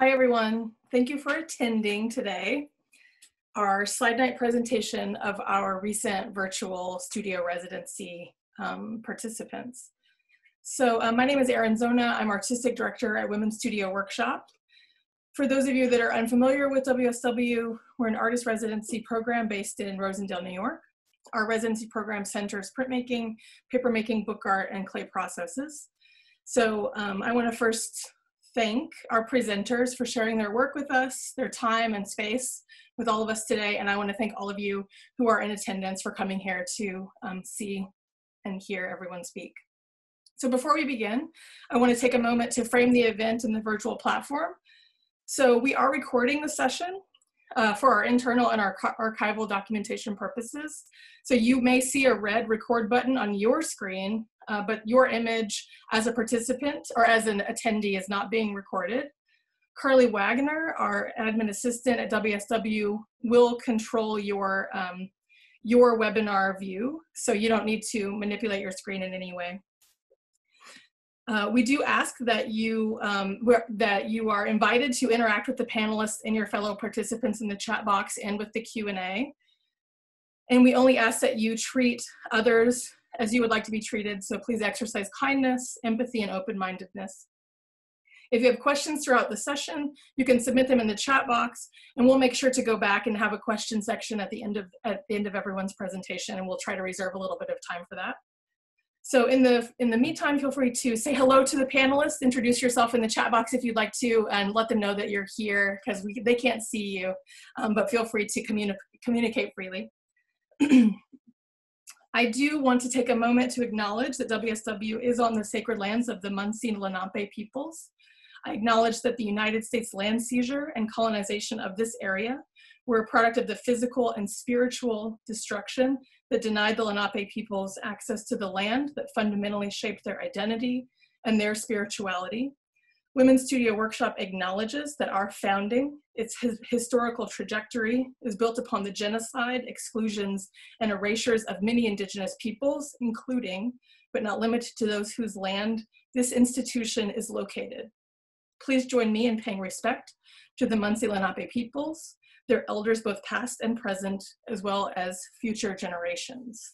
Hi, everyone. Thank you for attending today, our slide night presentation of our recent virtual studio residency participants. So my name is Erin Zona. I'm Artistic Director at Women's Studio Workshop. For those of you that are unfamiliar with WSW, we're an artist residency program based in Rosendale, New York. Our residency program centers printmaking, papermaking, book art, and clay processes. So I want to first thank our presenters for sharing their work with us, their time and space with all of us today. And I want to thank all of you who are in attendance for coming here to see and hear everyone speak. So before we begin, I want to take a moment to frame the event in the virtual platform. So we are recording the session for our internal and our archival documentation purposes. So you may see a red record button on your screen, but your image as a participant or as an attendee is not being recorded. Carly Wagner, our admin assistant at WSW, will control your webinar view, so you don't need to manipulate your screen in any way. We do ask that you are invited to interact with the panelists and your fellow participants in the chat box and with the Q&A. And we only ask that you treat others as you would like to be treated, so please exercise kindness, empathy, and open-mindedness. If you have questions throughout the session, you can submit them in the chat box, and we'll make sure to go back and have a question section at the end of everyone's presentation, and we'll try to reserve a little bit of time for that. So in the meantime, feel free to say hello to the panelists, introduce yourself in the chat box if you'd like to, and let them know that you're here, because they can't see you, but feel free to communicate freely. I do want to take a moment to acknowledge that WSW is on the sacred lands of the Munsee and Lenape peoples. I acknowledge that the United States land seizure and colonization of this area were a product of the physical and spiritual destruction that denied the Lenape peoples access to the land that fundamentally shaped their identity and their spirituality. Women's Studio Workshop acknowledges that our founding, its historical trajectory, is built upon the genocide, exclusions, and erasures of many indigenous peoples, including, but not limited to those whose land this institution is located. Please join me in paying respect to the Munsee Lenape peoples, their elders both past and present, as well as future generations.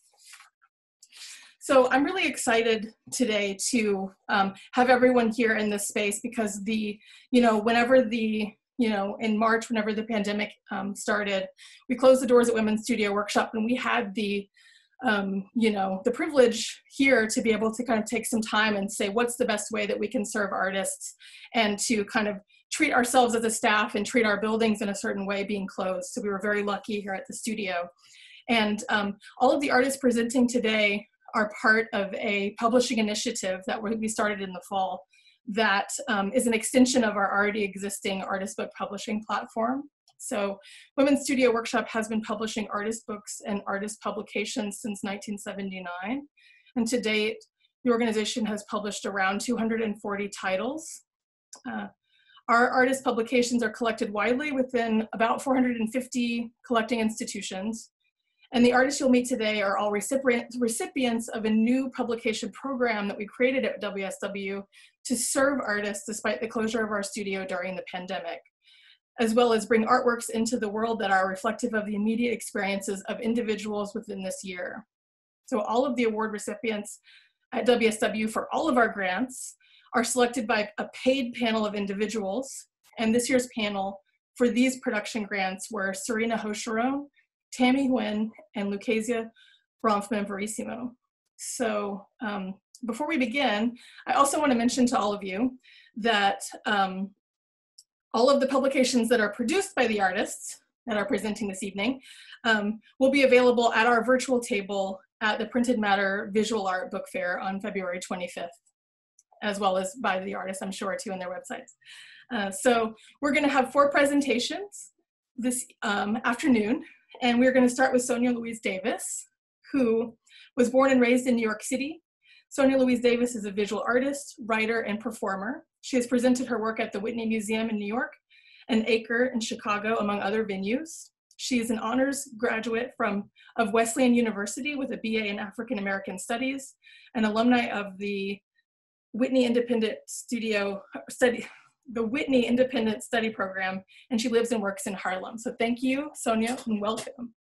So I'm really excited today to have everyone here in this space because in March, whenever the pandemic started, we closed the doors at Women's Studio Workshop, and we had the privilege here to be able to kind of take some time and say, what's the best way that we can serve artists and to kind of treat ourselves as a staff and treat our buildings in a certain way being closed. So we were very lucky here at the studio. And all of the artists presenting today are part of a publishing initiative that we started in the fall that is an extension of our already existing artist book publishing platform. So Women's Studio Workshop has been publishing artist books and artist publications since 1979. And to date, the organization has published around 240 titles. Our artist publications are collected widely within about 450 collecting institutions. And the artists you'll meet today are all recipients of a new publication program that we created at WSW to serve artists despite the closure of our studio during the pandemic, as well as bring artworks into the world that are reflective of the immediate experiences of individuals within this year. So all of the award recipients at WSW for all of our grants are selected by a paid panel of individuals. And this year's panel for these production grants were Serena Hocheron, Tammy Nguyen, and Lucazia Bronfman-Verissimo. So before we begin, I also want to mention to all of you that all of the publications that are produced by the artists that are presenting this evening will be available at our virtual table at the Printed Matter Visual Art Book Fair on February 25th, as well as by the artists, I'm sure, too, on their websites. So we're going to have 4 presentations this afternoon, and we're going to start with Sonia Louise Davis, who was born and raised in New York City. Sonia Louise Davis is a visual artist, writer, and performer. She has presented her work at the Whitney Museum in New York and Acre in Chicago, among other venues. She is an honors graduate of Wesleyan University with a BA in African American Studies, an alumni of the Whitney Independent the Whitney Independent Study Program, and she lives and works in Harlem. So thank you, Sonia, and welcome.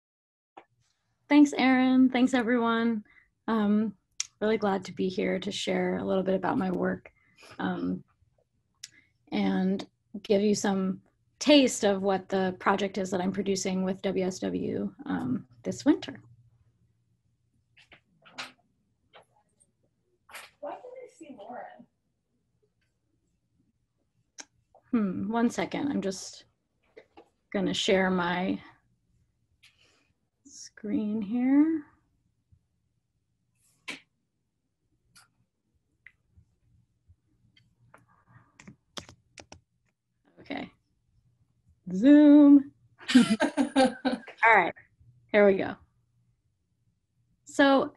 Thanks, Erin. Thanks, everyone. Really glad to be here to share a little bit about my work and give you some taste of what the project is that I'm producing with WSW this winter. Why can't I see Lauren? One second, I'm just gonna share my screen here. Okay, Zoom. All right, here we go. So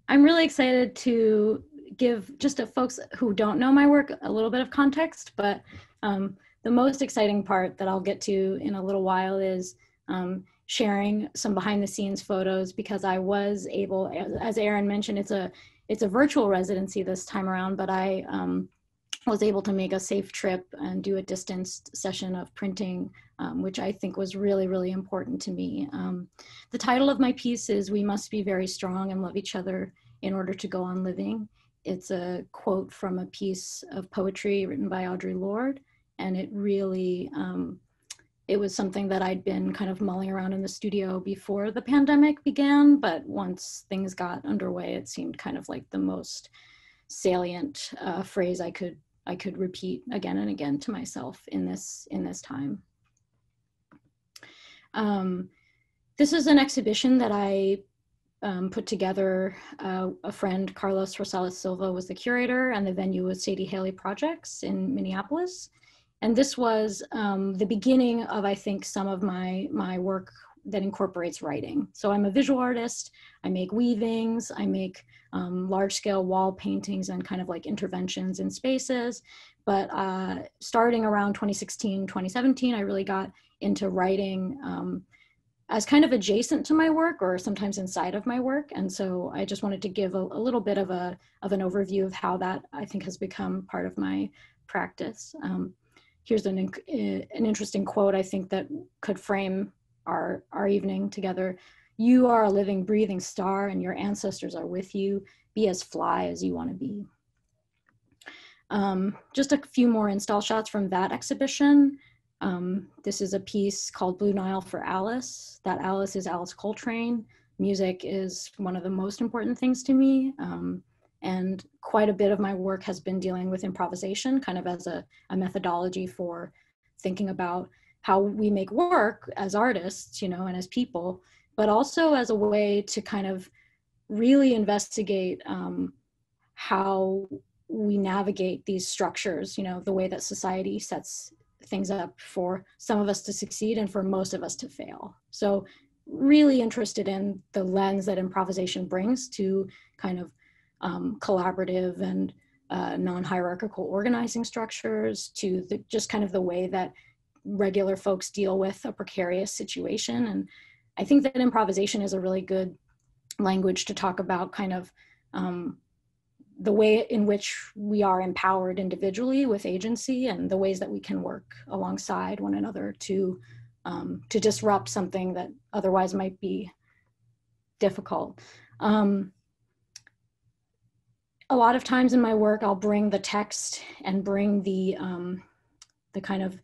I'm really excited to give just to folks who don't know my work a little bit of context, but the most exciting part that I'll get to in a little while is sharing some behind the scenes photos, because I was able, as Erin mentioned, it's a virtual residency this time around, but I was able to make a safe trip and do a distanced session of printing, which I think was really, really important to me. The title of my piece is "We Must Be Very Strong and Love Each Other in Order to Go On Living." It's a quote from a piece of poetry written by Audre Lorde, and it really, it was something that I'd been kind of mulling around in the studio before the pandemic began, but once things got underway, it seemed kind of like the most salient phrase I could repeat again and again to myself in this time. This is an exhibition that I put together. A friend, Carlos Rosales Silva, was the curator, and the venue was Sadie Haley Projects in Minneapolis. And this was the beginning of, I think, some of my work that incorporates writing. So I'm a visual artist. I make weavings. I make large-scale wall paintings and kind of like interventions in spaces. But starting around 2016, 2017, I really got into writing as kind of adjacent to my work, or sometimes inside of my work. And so I just wanted to give a little bit of an overview of how that, I think, has become part of my practice. Here's an interesting quote, I think, that could frame our evening together. "You are a living, breathing star, and your ancestors are with you. Be as fly as you want to be." Just a few more install shots from that exhibition. This is a piece called Blue Nile for Alice. That Alice is Alice Coltrane. Music is one of the most important things to me. And quite a bit of my work has been dealing with improvisation, kind of as a methodology for thinking about how we make work as artists, you know, and as people, but also as a way to kind of really investigate how we navigate these structures, you know, the way that society sets things up for some of us to succeed and for most of us to fail. So really interested in the lens that improvisation brings to kind of collaborative and non-hierarchical organizing structures, to just kind of the way that regular folks deal with a precarious situation. And I think that improvisation is a really good language to talk about kind of the way in which we are empowered individually with agency, and the ways that we can work alongside one another to disrupt something that otherwise might be difficult. A lot of times in my work, I'll bring the text and bring the kind of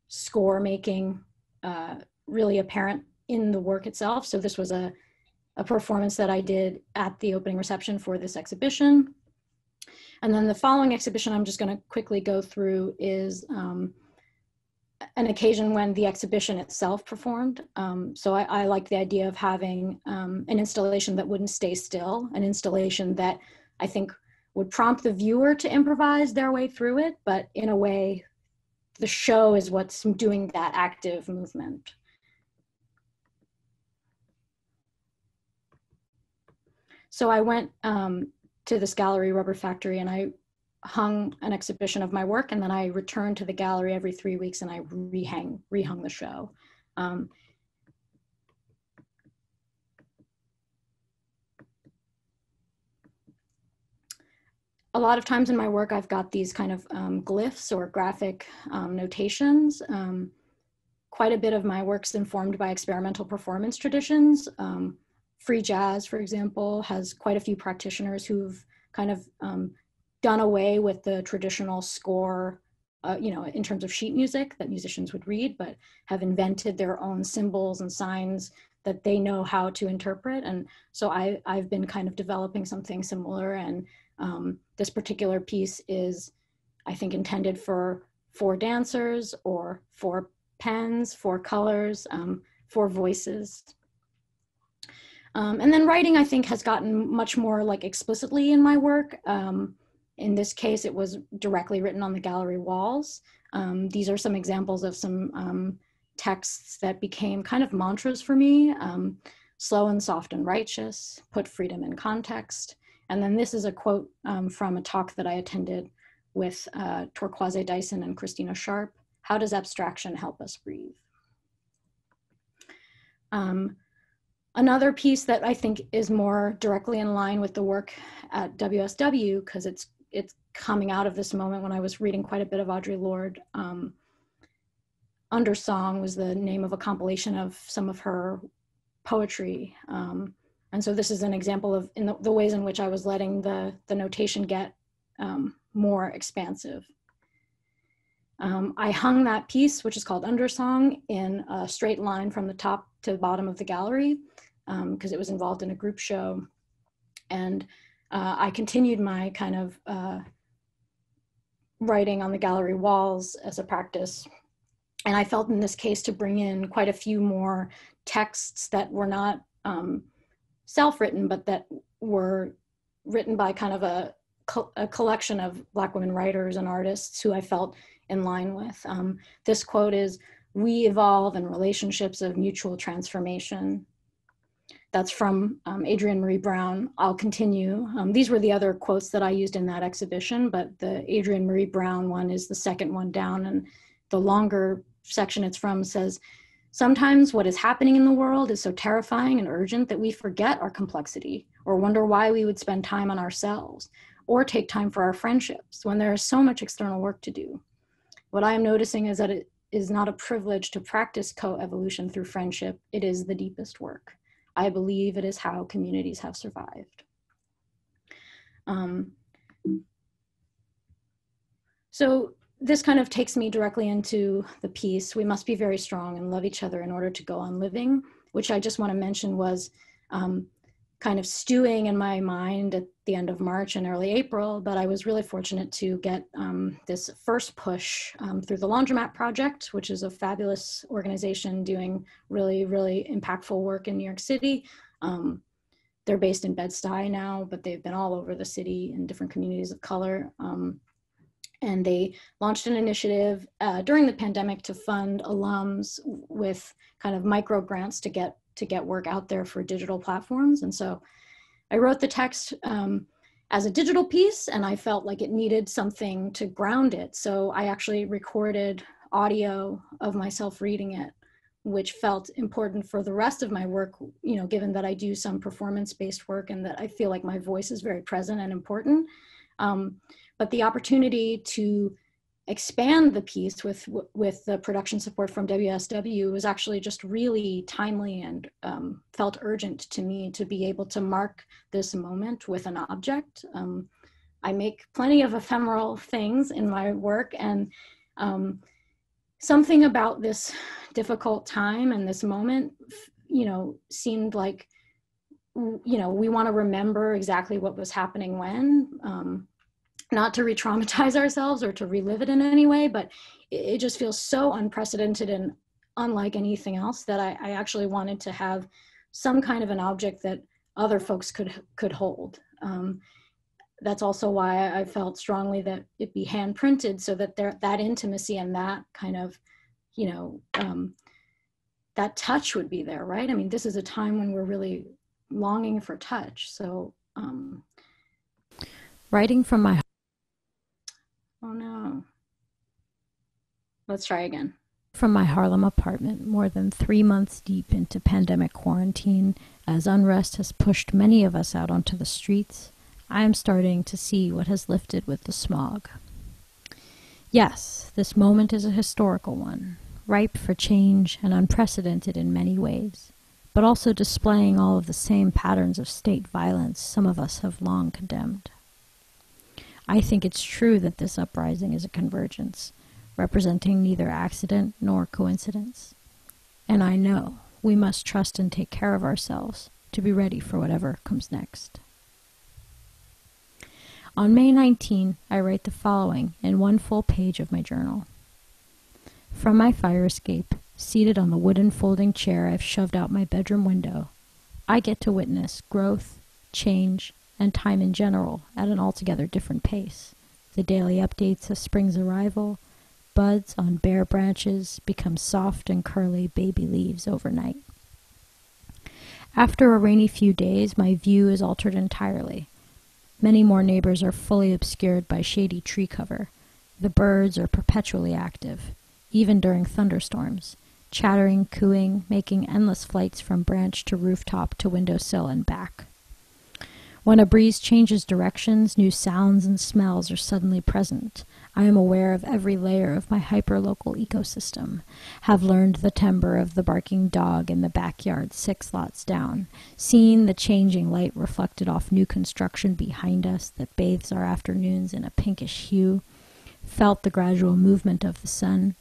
score making really apparent in the work itself. So this was a performance that I did at the opening reception for this exhibition. And then the following exhibition I'm just going to quickly go through is an occasion when the exhibition itself performed. So I like the idea of having an installation that wouldn't stay still, an installation that I think would prompt the viewer to improvise their way through it, but in a way, the show is what's doing that active movement. So I went to this gallery, Rubber Factory, and I hung an exhibition of my work, and then I returned to the gallery every 3 weeks and I rehung the show. a lot of times in my work, I've got these kind of glyphs or graphic notations. Quite a bit of my work's informed by experimental performance traditions. Free jazz, for example, has quite a few practitioners who've kind of done away with the traditional score, in terms of sheet music that musicians would read, but have invented their own symbols and signs that they know how to interpret. And so I've been kind of developing something similar. And this particular piece is, I think, intended for 4 dancers or 4 pens, 4 colors, 4 voices. And then writing, I think, has gotten much more like explicitly in my work. In this case, it was directly written on the gallery walls. These are some examples of some texts that became kind of mantras for me. Slow and soft and righteous, put freedom in context. And then this is a quote from a talk that I attended with Torquaze Dyson and Christina Sharp. How does abstraction help us breathe? Another piece that I think is more directly in line with the work at WSW, because it's coming out of this moment when I was reading quite a bit of Audre Lorde. Undersong was the name of a compilation of some of her poetry. And so this is an example of the ways in which I was letting the notation get more expansive. I hung that piece, which is called Undersong, in a straight line from the top to the bottom of the gallery, because it was involved in a group show. And I continued my kind of writing on the gallery walls as a practice. And I felt in this case to bring in quite a few more texts that were not self-written, but that were written by kind of a collection of Black women writers and artists who I felt in line with. This quote is, "We evolve in relationships of mutual transformation." That's from Adrienne Marie Brown. I'll continue. These were the other quotes that I used in that exhibition, but the Adrienne Marie Brown one is the second one down, and the longer section it's from says, "Sometimes what is happening in the world is so terrifying and urgent that we forget our complexity or wonder why we would spend time on ourselves or take time for our friendships when there is so much external work to do. What I am noticing is that it is not a privilege to practice co-evolution through friendship. It is the deepest work. I believe it is how communities have survived." So this kind of takes me directly into the piece, "We must be very strong and love each other in order to go on living," which I just want to mention was kind of stewing in my mind at the end of March and early April, but I was really fortunate to get this first push through the Laundromat Project, which is a fabulous organization doing really, really impactful work in New York City. They're based in Bed-Stuy now, but they've been all over the city in different communities of color. And they launched an initiative during the pandemic to fund alums with kind of micro grants to get work out there for digital platforms. And so I wrote the text as a digital piece, and I felt like it needed something to ground it. So I actually recorded audio of myself reading it, which felt important for the rest of my work, given that I do some performance-based work and that I feel like my voice is very present and important. But the opportunity to expand the piece with the production support from WSW was actually just really timely and felt urgent to me to be able to mark this moment with an object. I make plenty of ephemeral things in my work, and something about this difficult time and this moment, seemed like, we want to remember exactly what was happening when. Not to re-traumatize ourselves or to relive it in any way, but it just feels so unprecedented and unlike anything else that I actually wanted to have some kind of an object that other folks could hold. That's also why I felt strongly that it be hand printed, so that that intimacy and that kind of, that touch would be there, right? I mean, this is a time when we're really longing for touch. So, writing from my oh no. Let's try again. From my Harlem apartment, more than 3 months deep into pandemic quarantine, as unrest has pushed many of us out onto the streets, I am starting to see what has lifted with the smog. Yes, this moment is a historical one, ripe for change and unprecedented in many ways, but also displaying all of the same patterns of state violence some of us have long condemned. I think it's true that this uprising is a convergence, representing neither accident nor coincidence. And I know we must trust and take care of ourselves to be ready for whatever comes next. On May 19, I write the following in one full page of my journal. From my fire escape, seated on the wooden folding chair I've shoved out my bedroom window, I get to witness growth, change, and time in general at an altogether different pace. The daily updates of spring's arrival, buds on bare branches become soft and curly baby leaves overnight. After a rainy few days, my view is altered entirely. Many more neighbors are fully obscured by shady tree cover. The birds are perpetually active, even during thunderstorms, chattering, cooing, making endless flights from branch to rooftop to windowsill and back. When a breeze changes directions, new sounds and smells are suddenly present. I am aware of every layer of my hyperlocal ecosystem, have learned the timbre of the barking dog in the backyard 6 lots down, seen the changing light reflected off new construction behind us that bathes our afternoons in a pinkish hue, felt the gradual movement of the sun,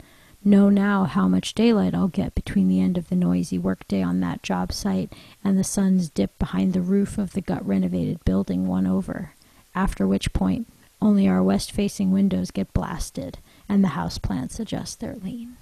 know now how much daylight I'll get between the end of the noisy workday on that job site and the sun's dip behind the roof of the gut-renovated building one over, after which point only our west-facing windows get blasted and the houseplants adjust their lean.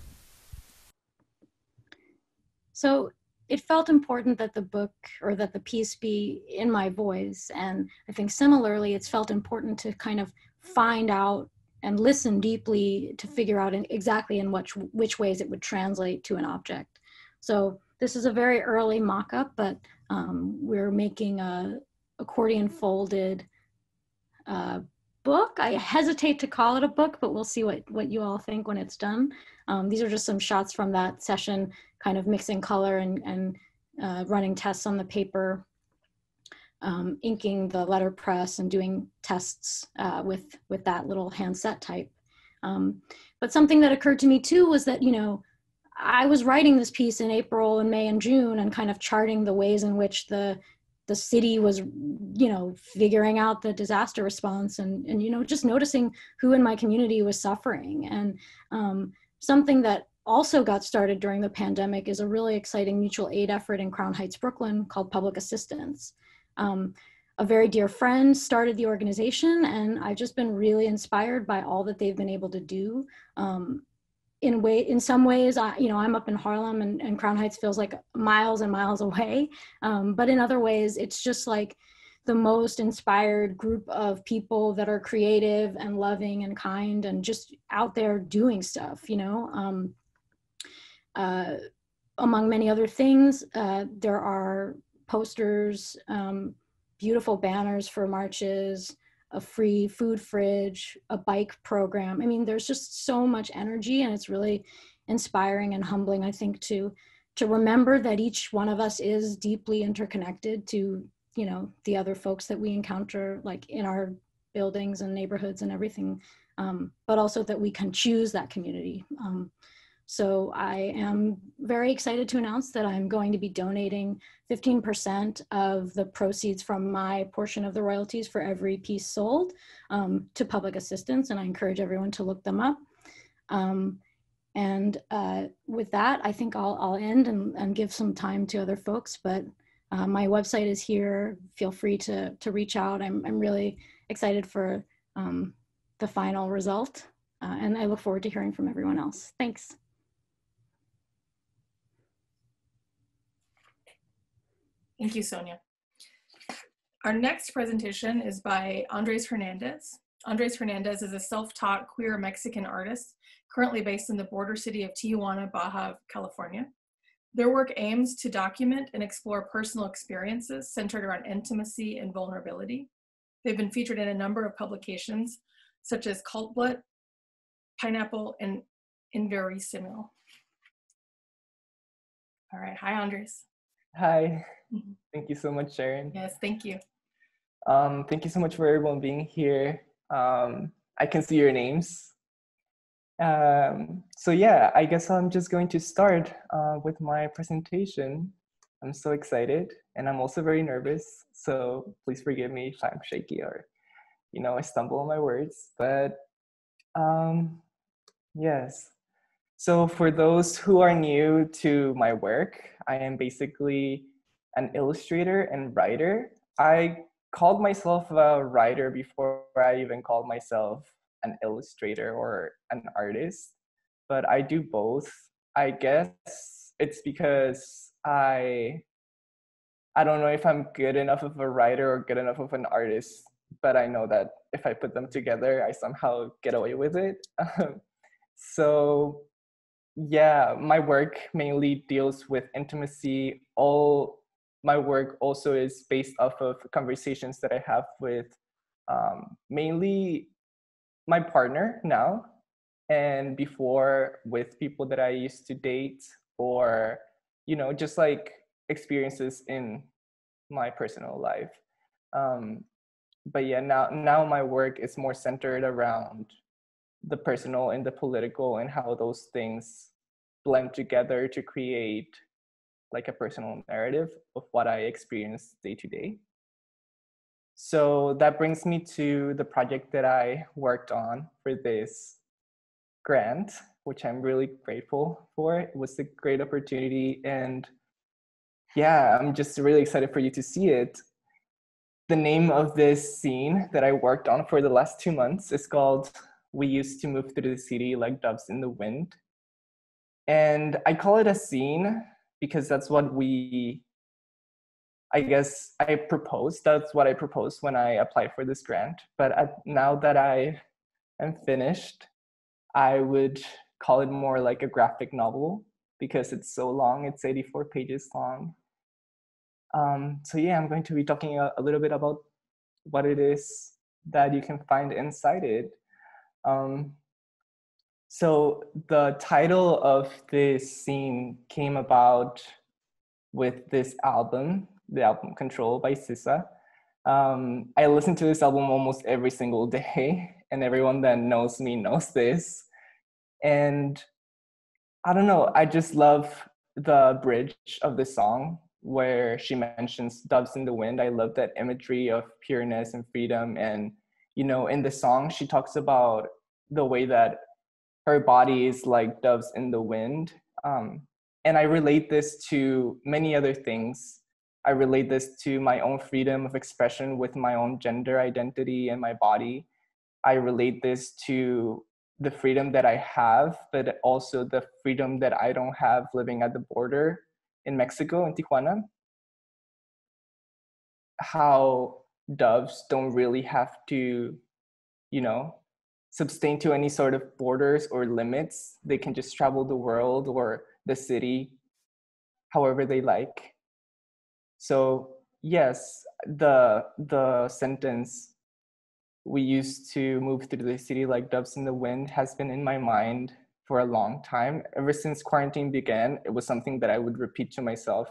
So it felt important that the book or that the piece be in my voice. And I think similarly, it's felt important to kind of find out and listen deeply to figure out exactly in which ways it would translate to an object. So this is a very early mock-up, but we're making a accordion folded book. I hesitate to call it a book, but we'll see what you all think when it's done. These are just some shots from that session, kind of mixing color and running tests on the paper, inking the letterpress and doing tests with that little handset type. But something that occurred to me too was that, I was writing this piece in April and May and June and kind of charting the ways in which the city was, figuring out the disaster response and just noticing who in my community was suffering. And something that also got started during the pandemic is a really exciting mutual aid effort in Crown Heights, Brooklyn called Public Assistance. A very dear friend started the organization, and I've just been really inspired by all that they've been able to do. In some ways, I'm up in Harlem, and Crown Heights feels like miles and miles away. But in other ways, it's just like the most inspired group of people that are creative and loving and kind and just out there doing stuff, among many other things, there are posters, beautiful banners for marches, a free food fridge, a bike program. I mean, there's just so much energy, and it's really inspiring and humbling, I think, to remember that each one of us is deeply interconnected to, the other folks that we encounter, like in our buildings and neighborhoods and everything, but also that we can choose that community. So I am very excited to announce that I'm going to be donating 15% of the proceeds from my portion of the royalties for every piece sold to Public Assistance, and I encourage everyone to look them up. With that, I think I'll end and give some time to other folks, but my website is here. Feel free to reach out. I'm really excited for the final result, and I look forward to hearing from everyone else. Thanks. Thank you, Sonia. Our next presentation is by Andres Hernandez. Andres Hernandez is a self-taught queer Mexican artist currently based in the border city of Tijuana, Baja California. Their work aims to document and explore personal experiences centered around intimacy and vulnerability. They've been featured in a number of publications, such as Cult Blood, Pineapple, and Inverosimil. All right, hi, Andres. Hi, thank you so much, Sharon. Yes, thank you. Thank you so much for everyone being here. I can see your names. So yeah, I guess I'm just going to start with my presentation. I'm so excited and I'm also very nervous. So please forgive me if I'm shaky or, I stumble on my words. But yes. So for those who are new to my work, I am basically an illustrator and writer. I called myself a writer before I even called myself an illustrator or an artist, but I do both. I guess it's because I don't know if I'm good enough of a writer or good enough of an artist, but I know that if I put them together, I somehow get away with it. So yeah, my work mainly deals with intimacy. All my work also is based off of conversations that I have with mainly my partner now, and before with people that I used to date, or just like experiences in my personal life. Um, but yeah, now my work is more centered around the personal and the political and how those things blend together to create like a personal narrative of what I experience day to day. So that brings me to the project that I worked on for this grant, which I'm really grateful for. It was a great opportunity, and yeah, I'm just really excited for you to see it. The name of this scene that I worked on for the last 2 months is called "We Used to Move Through the City Like Doves in the Wind." And I call it a scene because that's what I proposed. That's what I proposed when I applied for this grant. But now that I am finished, I would call it more like a graphic novel because it's so long. It's 84 pages long. So yeah, I'm going to be talking a little bit about what it is that you can find inside it. So the title of this scene came about with this album, the album Control by Sisa. I listen to this album almost every single day, and everyone that knows me knows this. And I don't know, I just love the bridge of the song where she mentions doves in the wind. I love that imagery of pureness and freedom. And, in the song, she talks about the way that her body is like doves in the wind. And I relate this to many other things. I relate this to my own freedom of expression with my own gender identity and my body. I relate this to the freedom that I have, but also the freedom that I don't have living at the border in Mexico, in Tijuana. How doves don't really have to, you know, sustain to any sort of borders or limits. They can just travel the world or the city however they like. So yes, the sentence "we used to move through the city like doves in the wind" has been in my mind for a long time. Ever since quarantine began, it was something that I would repeat to myself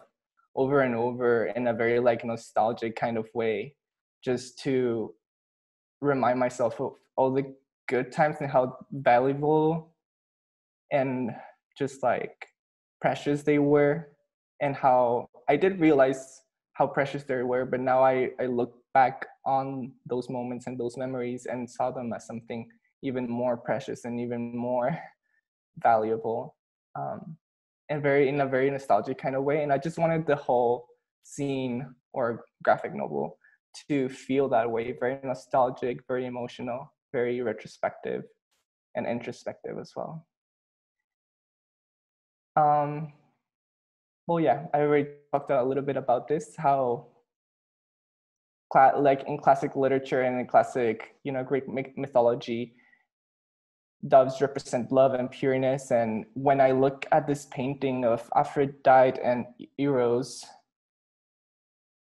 over and over in a very like nostalgic kind of way, just to remind myself of all the good times and how valuable and just like precious they were, and how I did realize how precious they were, but now I look back on those moments and those memories and saw them as something even more precious and even more valuable, and very in a very nostalgic kind of way. And I just wanted the whole scene or graphic novel to feel that way, very nostalgic, very emotional, very retrospective and introspective as well. Um, well, yeah, I already talked a little bit about this, how like in classic literature and in classic, Greek mythology, doves represent love and pureness. And when I look at this painting of Aphrodite and Eros,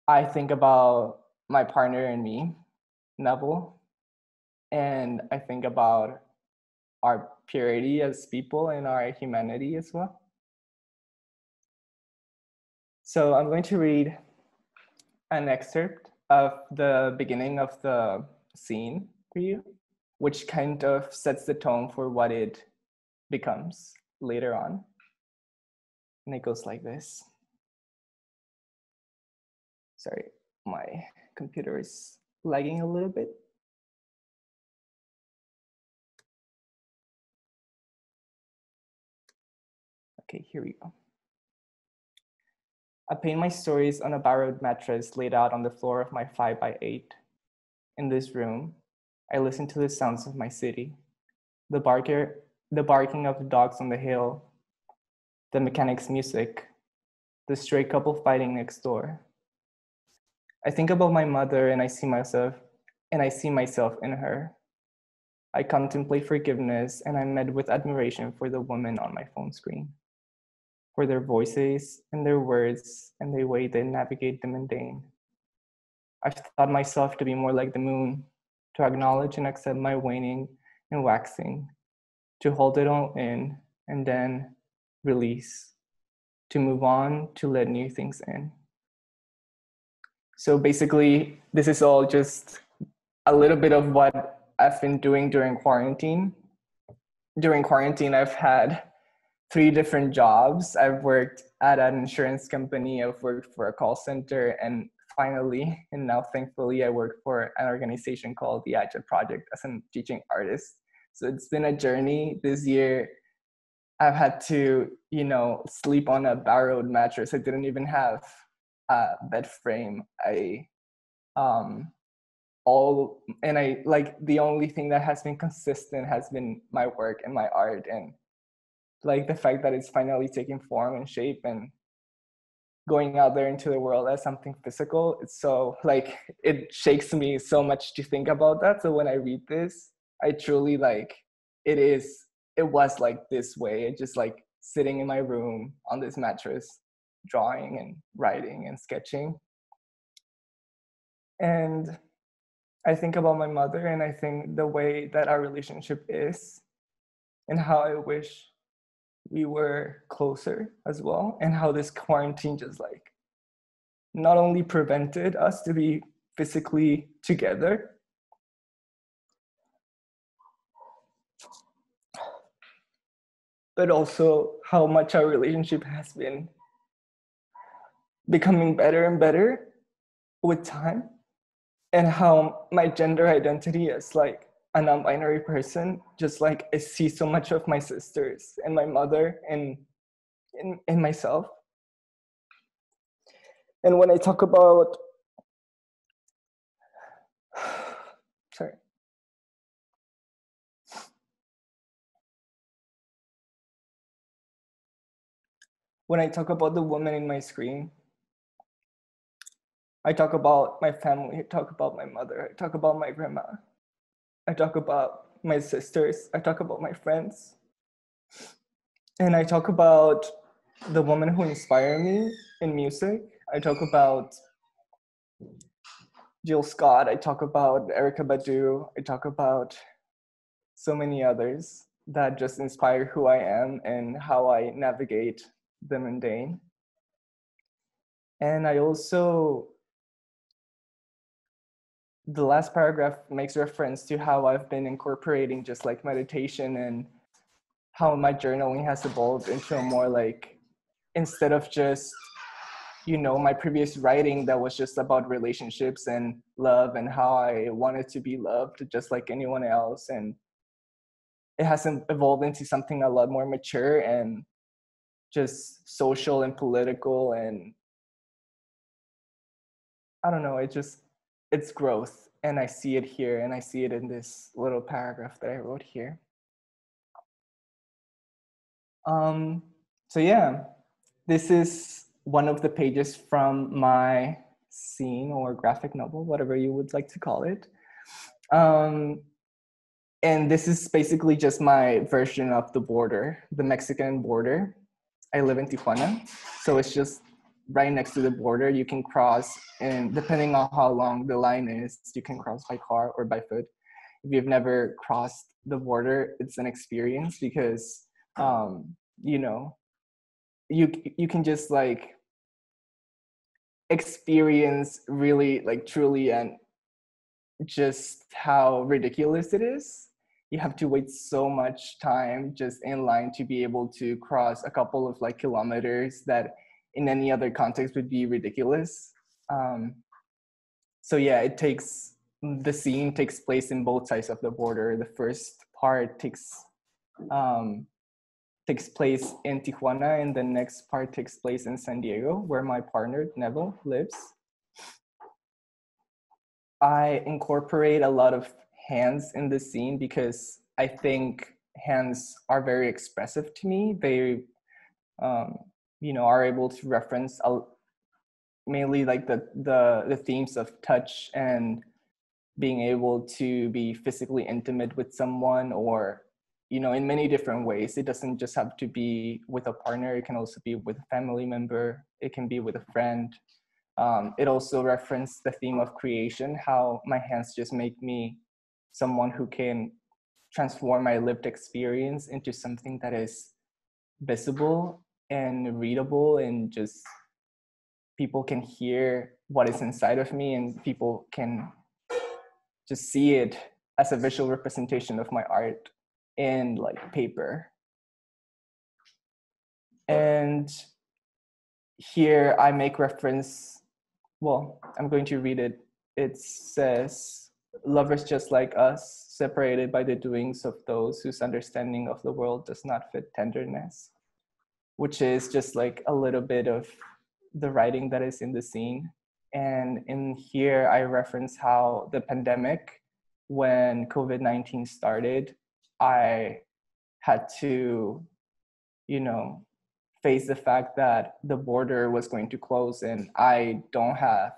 I think about my partner and me, Neville, and I think about our purity as people and our humanity as well. So I'm going to read an excerpt of the beginning of the scene for you, which kind of sets the tone for what it becomes later on. And it goes like this. Sorry, my computer is lagging a little bit. Okay, here we go. I paint my stories on a borrowed mattress laid out on the floor of my 5x8. In this room, I listen to the sounds of my city, the barking of the dogs on the hill, the mechanic's music, the stray couple fighting next door. I think about my mother and I see myself in her. I contemplate forgiveness and I'm met with admiration for the women on my phone screen, for their voices and their words and the way they navigate the mundane. I've thought myself to be more like the moon, to acknowledge and accept my waning and waxing, to hold it all in and then release, to move on, to let new things in. So basically, this is all just a little bit of what I've been doing during quarantine. During quarantine, I've had 3 different jobs. I've worked at an insurance company, I've worked for a call center, and finally, and now thankfully, I work for an organization called the Agile Project as a teaching artist. So it's been a journey. This year, I've had to, sleep on a borrowed mattress. I didn't even have a bed frame. The only thing that has been consistent has been my work and my art, and like the fact that it's finally taking form and shape and going out there into the world as something physical. It's so it shakes me so much to think about that. So when I read this, I truly it was like this way. It just sitting in my room on this mattress, drawing and writing and sketching. And I think about my mother and I think the way that our relationship is and how I wish we were closer as well, and how this quarantine just not only prevented us to be physically together, but also how much our relationship has been becoming better and better with time, and how my gender identity as a non-binary person, just I see so much of my sisters and my mother and in myself. And when I talk about, sorry. When I talk about the woman in my screen, I talk about my family, I talk about my mother, I talk about my grandma, I talk about my sisters, I talk about my friends, and I talk about the women who inspire me in music. I talk about Jill Scott, I talk about Erykah Badu, I talk about so many others that just inspire who I am and how I navigate the mundane. And I also, the last paragraph makes reference to how I've been incorporating just meditation and how my journaling has evolved into a more instead of just, my previous writing that was just about relationships and love and how I wanted to be loved just like anyone else. And it has evolved into something a lot more mature and just social and political, and I don't know, it's growth. And I see it here, and I see it in this little paragraph that I wrote here. So yeah, this is one of the pages from my scene or graphic novel, whatever you would like to call it. And this is basically just my version of the border, the Mexican border. I live in Tijuana, so it's just right next to the border. You can cross, and depending on how long the line is, you can cross by car or by foot. If you've never crossed the border, it's an experience because, you can just experience really like truly and just how ridiculous it is. You have to wait so much time just in line to be able to cross a couple of like kilometers that in any other context would be ridiculous. So yeah, the scene takes place in both sides of the border. The first part takes place in Tijuana, and the next part takes place in San Diego, where my partner Neville lives. I incorporate a lot of hands in the scene because I think hands are very expressive to me. They, are able to reference mainly like the themes of touch and being able to be physically intimate with someone, or in many different ways. It doesn't just have to be with a partner. It can also be with a family member. It can be with a friend. It also referenced the theme of creation, how my hands just make me someone who can transform my lived experience into something that is visible and readable, and just people can hear what is inside of me, and people can just see it as a visual representation of my art in like paper. And here I make reference, well, I'm going to read it. It says, "Lovers just like us, separated by the doings of those whose understanding of the world does not fit tenderness," which is just like a little bit of the writing that is in the scene. And in here, I reference how the pandemic, when COVID-19 started, I had to, face the fact that the border was going to close, and I don't have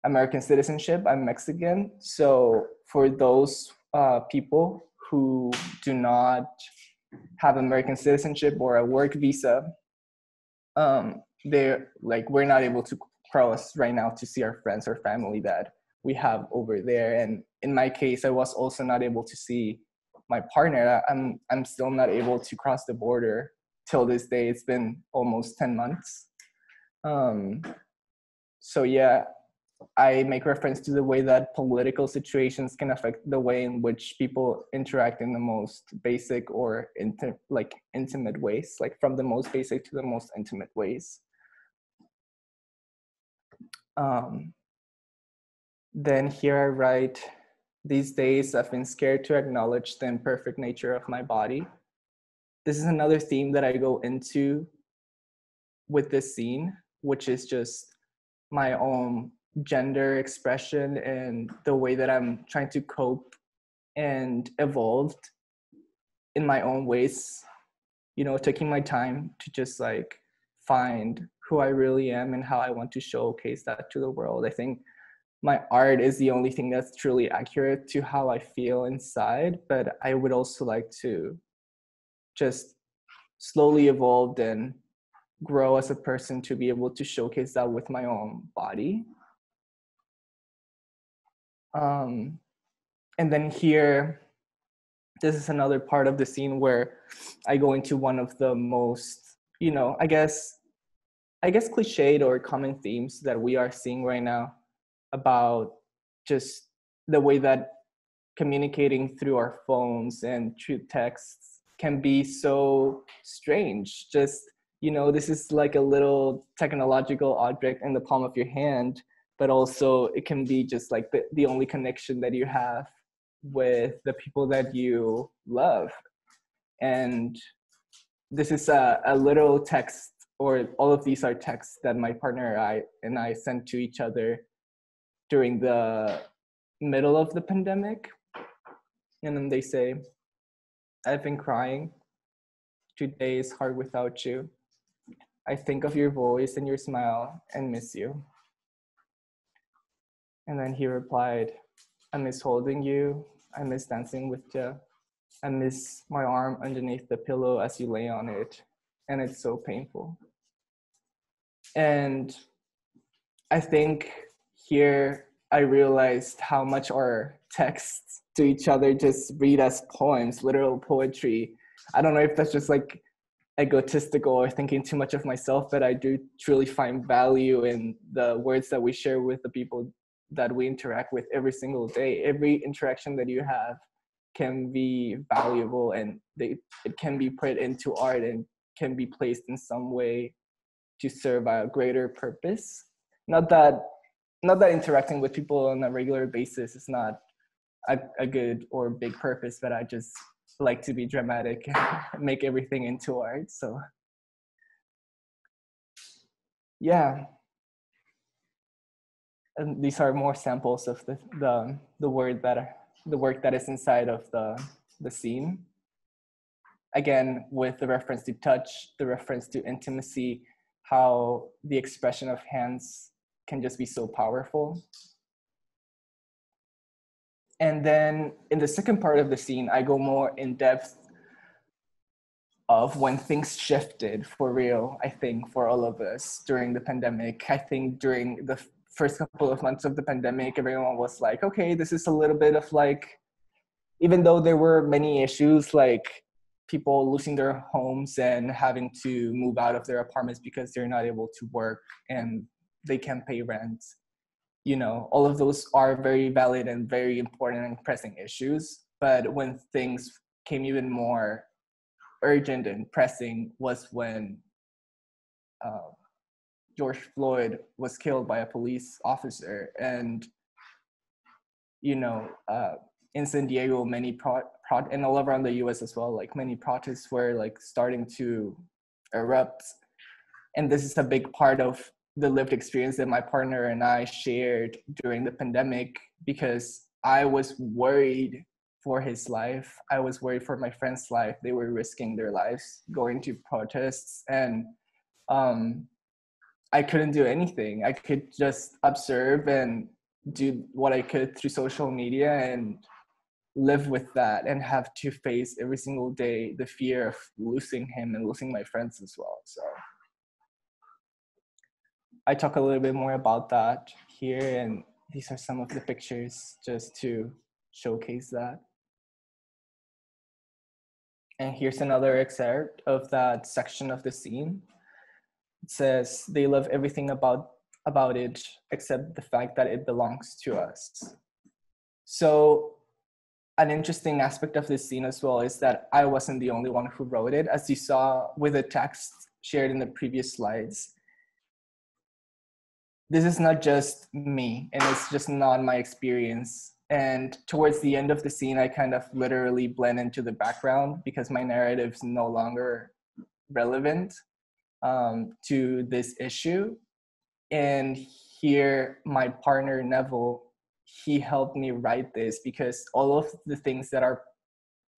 American citizenship. I'm Mexican. So for those people who do not have American citizenship or a work visa, we're not able to cross right now to see our friends or family that we have over there. And in my case, I was also not able to see my partner. I'm still not able to cross the border till this day. It's been almost 10 months. So yeah, I make reference to the way that political situations can affect the way in which people interact in the most basic or intimate ways, like from the most basic to the most intimate ways. Then here I write, "These days I've been scared to acknowledge the imperfect nature of my body." This is another theme that I go into with this scene, which is just my own gender expression and the way that I'm trying to cope and evolved in my own ways, taking my time to just like find who I really am and how I want to showcase that to the world. I think my art is the only thing that's truly accurate to how I feel inside, but I would also like to just slowly evolve and grow as a person to be able to showcase that with my own body. And then here, this is another part of the scene where I go into one of the most, I guess cliched or common themes that we are seeing right now about just the way that communicating through our phones and through texts can be so strange. Just, this is like a little technological object in the palm of your hand, but also it can be just like the only connection that you have with the people that you love. And this is a little text, or all of these are texts that my partner and I sent to each other during the middle of the pandemic. And then they say, "I've been crying. Today is hard without you. I think of your voice and your smile and miss you." And then he replied, "I miss holding you. I miss dancing with you. I miss my arm underneath the pillow as you lay on it. And it's so painful." And I think here I realized how much our texts to each other just read as poems, literal poetry. I don't know if that's just like egotistical or thinking too much of myself, but I do truly find value in the words that we share with the people that we interact with every single day. Every interaction that you have can be valuable, and it can be put into art and can be placed in some way to serve a greater purpose. Not that interacting with people on a regular basis is not a good or big purpose, but I just like to be dramatic and make everything into art. So yeah, and these are more samples of the work that is inside of the scene. Again, with the reference to touch, the reference to intimacy, how the expression of hands can just be so powerful. And then in the second part of the scene, I go more in depth of when things shifted for real, I think, for all of us during the pandemic. I think during the first couple of months of the pandemic, everyone was like, okay, this is a little bit of like, even though there were many issues like people losing their homes and having to move out of their apartments because they're not able to work and they can't pay rent. You know, all of those are very valid and very important and pressing issues. But when things came even more urgent and pressing was when George Floyd was killed by a police officer. And, you know, in San Diego, many and all around the US as well, like many protests were like starting to erupt. And this is a big part of the lived experience that my partner and I shared during the pandemic, because I was worried for his life. I was worried for my friend's life. They were risking their lives going to protests, and I couldn't do anything. I could just observe and do what I could through social media and live with that, and have to face every single day the fear of losing him and losing my friends as well. So I talk a little bit more about that here, and these are some of the pictures just to showcase that. And here's another excerpt of that section of the scene. It says, they love everything about it except the fact that it belongs to us. So an interesting aspect of this scene as well is that I wasn't the only one who wrote it. As you saw with the text shared in the previous slides, this is not just me, and it's just not my experience. And towards the end of the scene, I kind of literally blend into the background because my narrative's no longer relevant to this issue. And here, my partner, Neville, he helped me write this because all of the things that are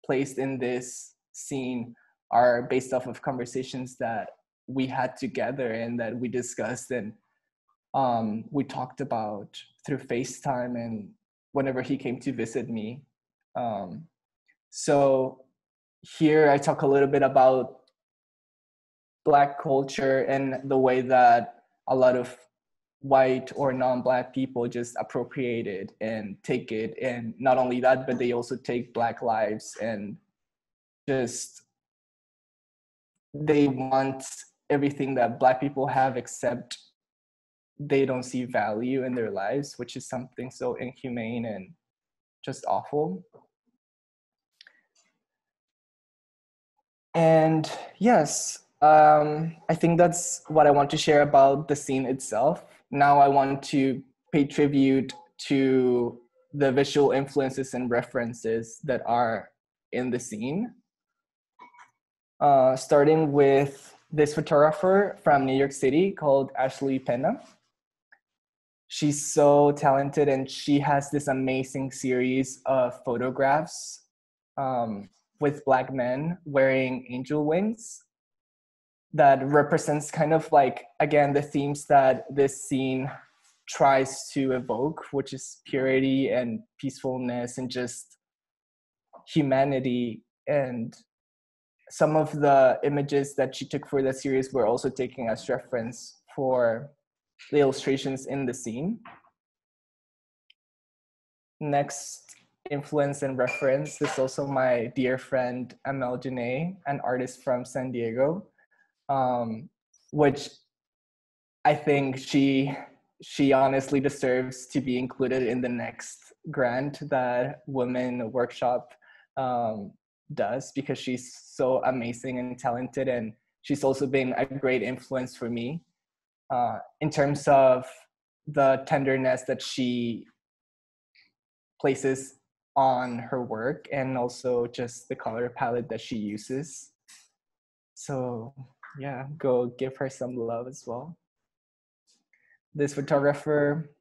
placed in this scene are based off of conversations that we had together and that we discussed and we talked about through FaceTime and whenever he came to visit me. So here I talk a little bit about Black culture and the way that a lot of white or non-Black people just appropriate it and take it. And not only that, but they also take Black lives and just, they want everything that Black people have, except they don't see value in their lives, which is something so inhumane and just awful. And yes, I think that's what I want to share about the scene itself. Now I want to pay tribute to the visual influences and references that are in the scene. Starting with this photographer from New York City called Ashley Pena. She's so talented, and she has this amazing series of photographs with Black men wearing angel wings that represents kind of like, again, the themes that this scene tries to evoke, which is purity and peacefulness and just humanity. And some of the images that she took for the series were also taken as reference for the illustrations in the scene. Next influence and reference is also my dear friend Amel Janae, an artist from San Diego. which I think she honestly deserves to be included in the next grant that Women Workshop does, because she's so amazing and talented, and she's also been a great influence for me in terms of the tenderness that she places on her work, and also just the color palette that she uses. So yeah, go give her some love as well. This photographer,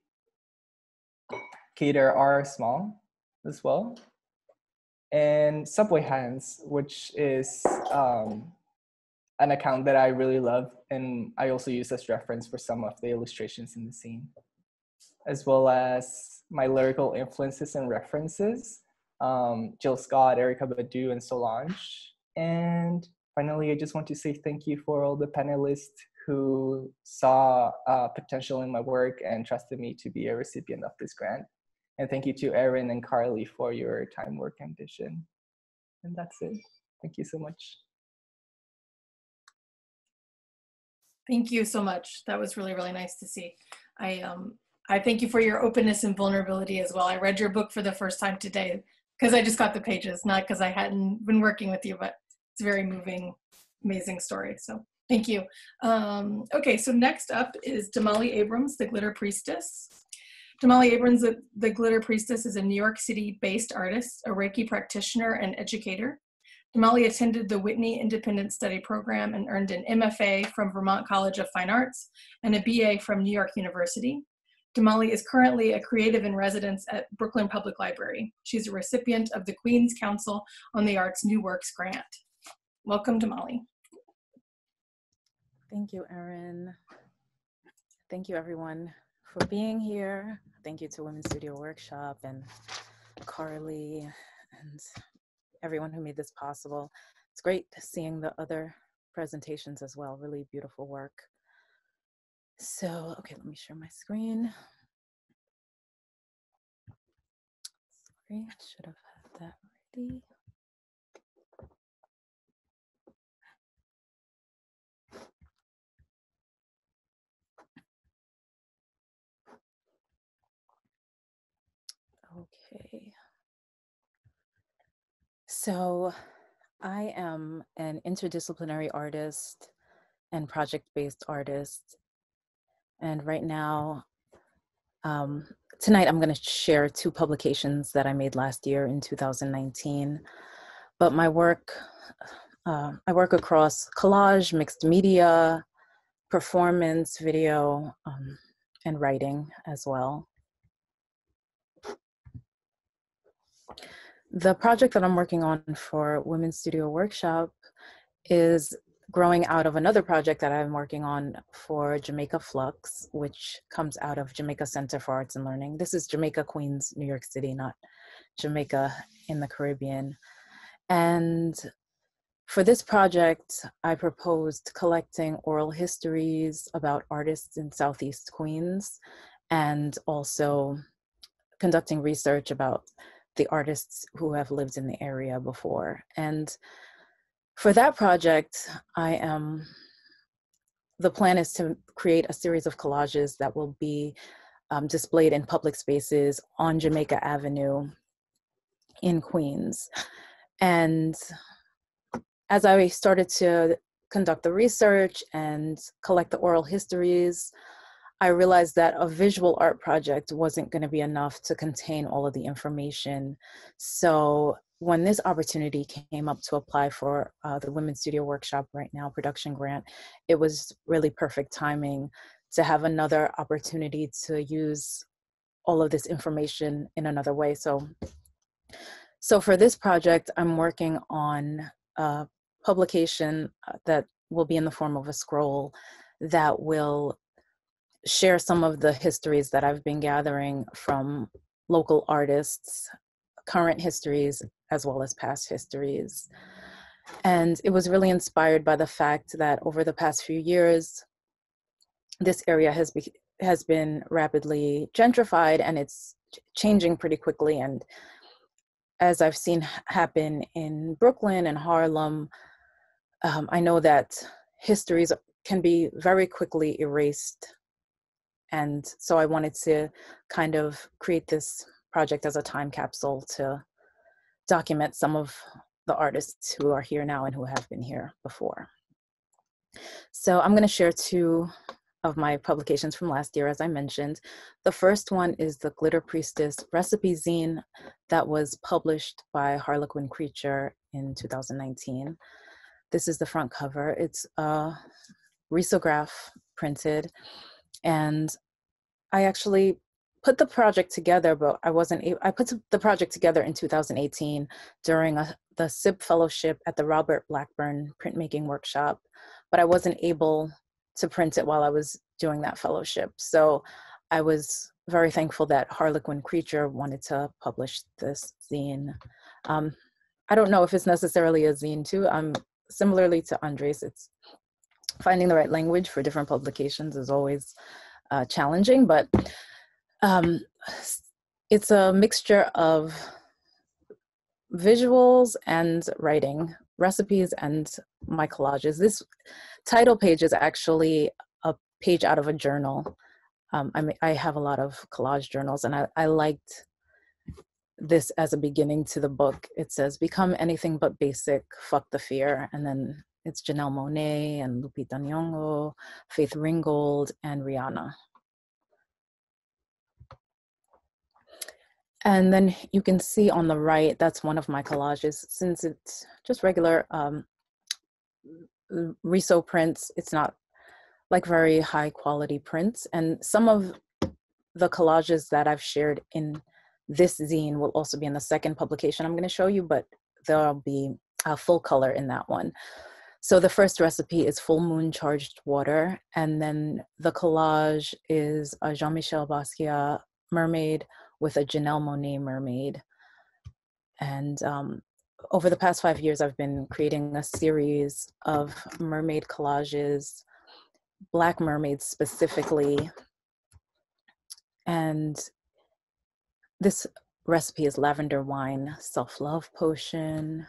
Kater R. Small as well. And Subway Hands, which is an account that I really love, and I also use as reference for some of the illustrations in the scene, as well as my lyrical influences and references, Jill Scott, Erica Badu, and Solange. And finally, I just want to say thank you for all the panelists who saw potential in my work and trusted me to be a recipient of this grant. And thank you to Erin and Carly for your time, work, and vision. And that's it. Thank you so much. Thank you so much. That was really, really nice to see. I thank you for your openness and vulnerability as well. I read your book for the first time today because I just got the pages, not because I hadn't been working with you, but it's a very moving, amazing story. So thank you. Okay, so next up is Damali Abrams, the Glitter Priestess. Damali Abrams, the Glitter Priestess, is a New York City-based artist, a Reiki practitioner, and educator. Damali attended the Whitney Independent Study Program and earned an MFA from Vermont College of Fine Arts and a BA from New York University. Damali is currently a creative in residence at Brooklyn Public Library. She's a recipient of the Queen's Council on the Arts New Works Grant. Welcome, Damali. Thank you, Erin. Thank you, everyone, for being here. Thank you to Women's Studio Workshop and Carly and everyone who made this possible. It's great seeing the other presentations as well. Really beautiful work. So, okay, let me share my screen. Sorry, I should have had that ready. Okay. So I am an interdisciplinary artist and project-based artist. And right now, tonight I'm going to share 2 publications that I made last year in 2019. But my work, I work across collage, mixed media, performance, video, and writing as well. The project that I'm working on for Women's Studio Workshop is growing out of another project that I'm working on for Jamaica Flux, which comes out of Jamaica Center for Arts and Learning. This is Jamaica, Queens, New York City, not Jamaica in the Caribbean. And for this project, I proposed collecting oral histories about artists in Southeast Queens, and also conducting research about the artists who have lived in the area before. And for that project, the plan is to create a series of collages that will be displayed in public spaces on Jamaica Avenue in Queens. And as I started to conduct the research and collect the oral histories, I realized that a visual art project wasn't going to be enough to contain all of the information. So when this opportunity came up to apply for the Women's Studio Workshop Right Now production grant, it was really perfect timing to have another opportunity to use all of this information in another way. So for this project, I'm working on a publication that will be in the form of a scroll that will share some of the histories that I've been gathering from local artists, current histories, as well as past histories. And it was really inspired by the fact that over the past few years, this area has been rapidly gentrified, and it's changing pretty quickly. And as I've seen happen in Brooklyn and Harlem, I know that histories can be very quickly erased. And so I wanted to kind of create this project as a time capsule to document some of the artists who are here now and who have been here before. So I'm going to share two of my publications from last year, as I mentioned. The first one is the Glitter Priestess recipe zine that was published by Harlequin Creature in 2019. This is the front cover. It's risograph printed, and I actually put the project together, but I put the project together in 2018 during the SIP fellowship at the Robert Blackburn printmaking workshop, but I wasn't able to print it while I was doing that fellowship. So I was very thankful that Harlequin Creature wanted to publish this zine. I don't know if it's necessarily a zine too. Similarly to Andres, it's finding the right language for different publications is always challenging, but it's a mixture of visuals and writing, recipes and my collages. This title page is actually a page out of a journal. I have a lot of collage journals, and I liked this as a beginning to the book. It says, "Become anything but basic, fuck the fear." And then it's Janelle Monáe and Lupita Nyong'o, Faith Ringgold, and Rihanna. And then you can see on the right, that's one of my collages. Since it's just regular Riso prints, it's not like very high quality prints. And some of the collages that I've shared in this zine will also be in the second publication I'm going to show you, but there'll be a full color in that one. So the first recipe is Full Moon Charged Water. And then the collage is a Jean-Michel Basquiat mermaid with a Janelle Monáe mermaid. And over the past 5 years, I've been creating a series of mermaid collages, Black mermaids specifically. And this recipe is Lavender Wine Self-Love Potion.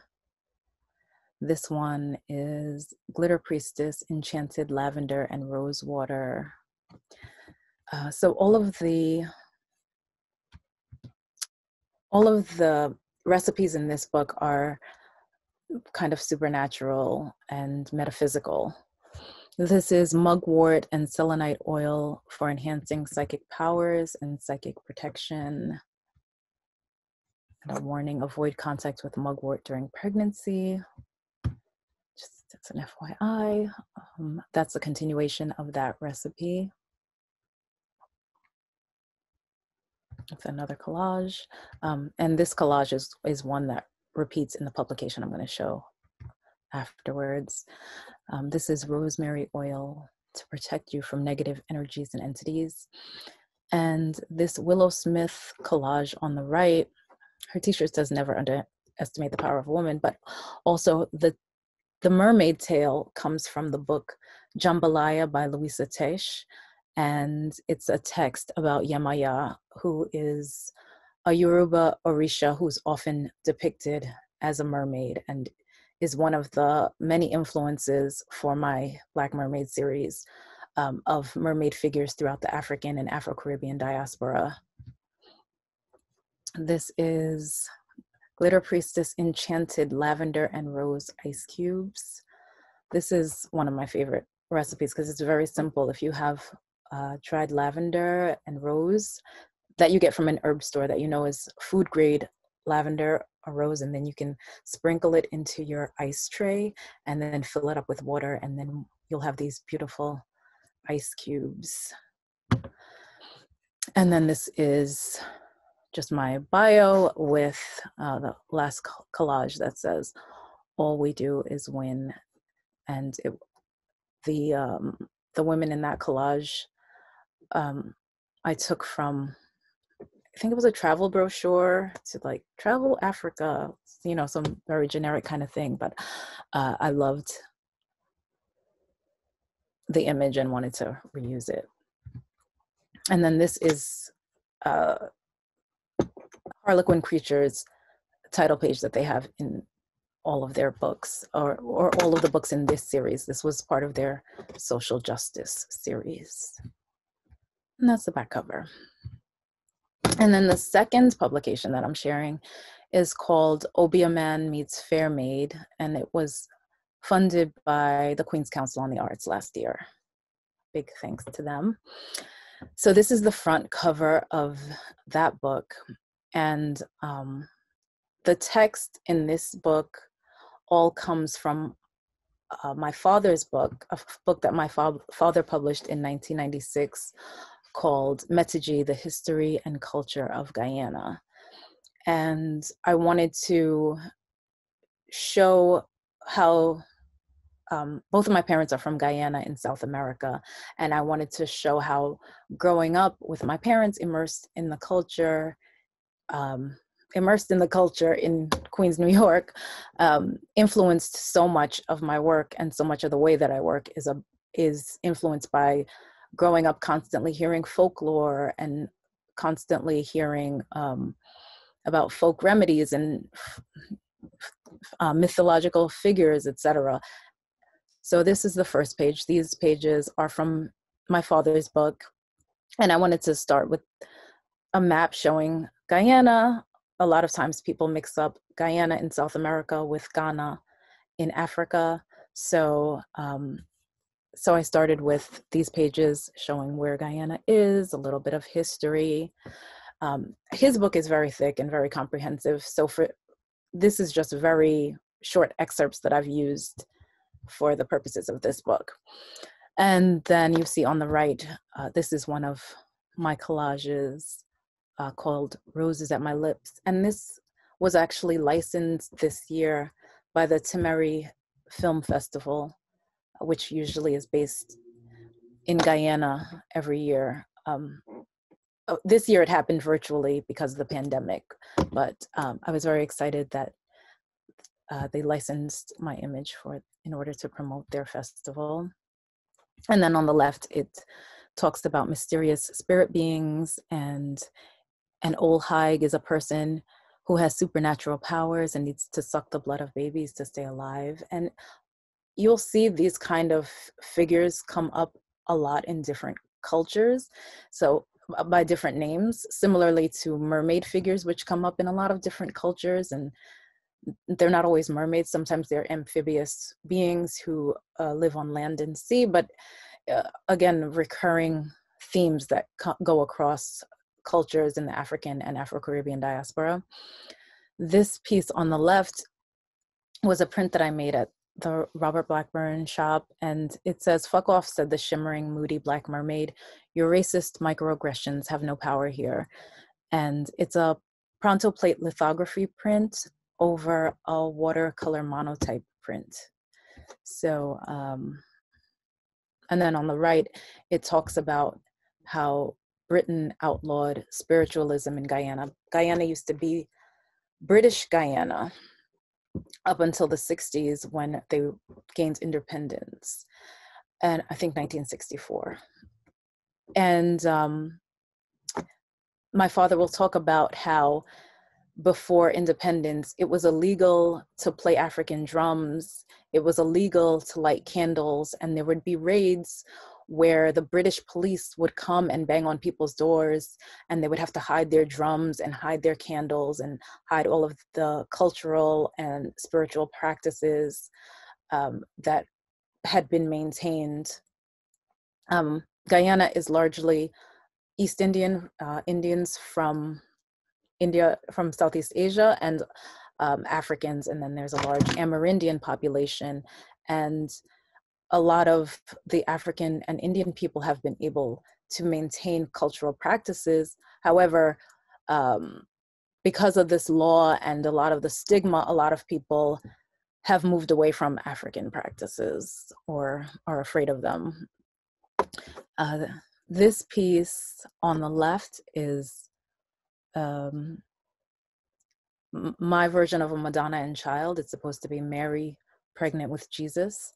This one is Glitter Priestess Enchanted Lavender and Rose Water. So all of the recipes in this book are kind of supernatural and metaphysical. This is mugwort and selenite oil for enhancing psychic powers and psychic protection. And a warning, avoid contact with mugwort during pregnancy. Just as an FYI, that's a continuation of that recipe. It's another collage. And this collage is one that repeats in the publication I'm going to show afterwards. This is rosemary oil to protect you from negative energies and entities. And this Willow Smith collage on the right, her t-shirt says never underestimate the power of a woman, but also the mermaid tale comes from the book Jambalaya by Louisa Tesh. And it's a text about Yemaya, who is a Yoruba Orisha who's often depicted as a mermaid and is one of the many influences for my Black Mermaid series of mermaid figures throughout the African and Afro-Caribbean diaspora. This is Glitter Priestess Enchanted Lavender and Rose Ice Cubes. This is one of my favorite recipes because it's very simple. If you have dried lavender and rose that you get from an herb store that you know is food grade lavender or rose, and then you can sprinkle it into your ice tray and then fill it up with water, and then you'll have these beautiful ice cubes. And then this is just my bio with the last collage that says all we do is win. And the women in that collage I took from, I think it was a travel brochure to like Travel Africa, you know, some very generic kind of thing, but I loved the image and wanted to reuse it. And then this is Harlequin Creature's title page that they have in all of their books, or all of the books in this series. This was part of their social justice series. And that's the back cover. And then the second publication that I'm sharing is called Obia Man Meets Fair Maid, and it was funded by the Queen's Council on the Arts last year. Big thanks to them. So this is the front cover of that book. And the text in this book all comes from my father's book, a book that my father published in 1996 called Metiji, The History and Culture of Guyana. And I wanted to show how both of my parents are from Guyana in South America. And I wanted to show how growing up with my parents immersed in the culture in Queens, New York, influenced so much of my work, and so much of the way that I work is influenced by growing up constantly hearing folklore and constantly hearing about folk remedies and mythological figures, etc. So this is the first page. These pages are from my father's book. And I wanted to start with a map showing Guyana. A lot of times people mix up Guyana in South America with Ghana in Africa. So I started with these pages showing where Guyana is, a little bit of history. His book is very thick and very comprehensive. So this is just very short excerpts that I've used for the purposes of this book. And then you see on the right, this is one of my collages called Roses at My Lips. And this was actually licensed this year by the Timeri Film Festival, which usually is based in Guyana every year. This year it happened virtually because of the pandemic, but I was very excited that they licensed my image in order to promote their festival. And then on the left, it talks about mysterious spirit beings, and an Olhaig is a person who has supernatural powers and needs to suck the blood of babies to stay alive. And you'll see these kind of figures come up a lot in different cultures. So by different names, similarly to mermaid figures, which come up in a lot of different cultures. And they're not always mermaids. Sometimes they're amphibious beings who live on land and sea, but again, recurring themes that go across cultures in the African and Afro-Caribbean diaspora. This piece on the left was a print that I made at the Robert Blackburn shop, and it says, "Fuck off," said the shimmering, moody black mermaid. "Your racist microaggressions have no power here." And it's a pronto plate lithography print over a watercolor monotype print. So, and then on the right, it talks about how Britain outlawed spiritualism in Guyana. Guyana used to be British Guyana up until the 60s when they gained independence, and I think 1964. And my father will talk about how before independence, it was illegal to play African drums. It was illegal to light candles, and there would be raids where the British police would come and bang on people's doors, and they would have to hide their drums and hide their candles and hide all of the cultural and spiritual practices that had been maintained. Guyana is largely East Indian, Indians from India, from Southeast Asia, and Africans, and then there's a large Amerindian population. And a lot of the African and Indian people have been able to maintain cultural practices. However, because of this law and a lot of the stigma, a lot of people have moved away from African practices or are afraid of them. This piece on the left is my version of a Madonna and Child. It's supposed to be Mary pregnant with Jesus.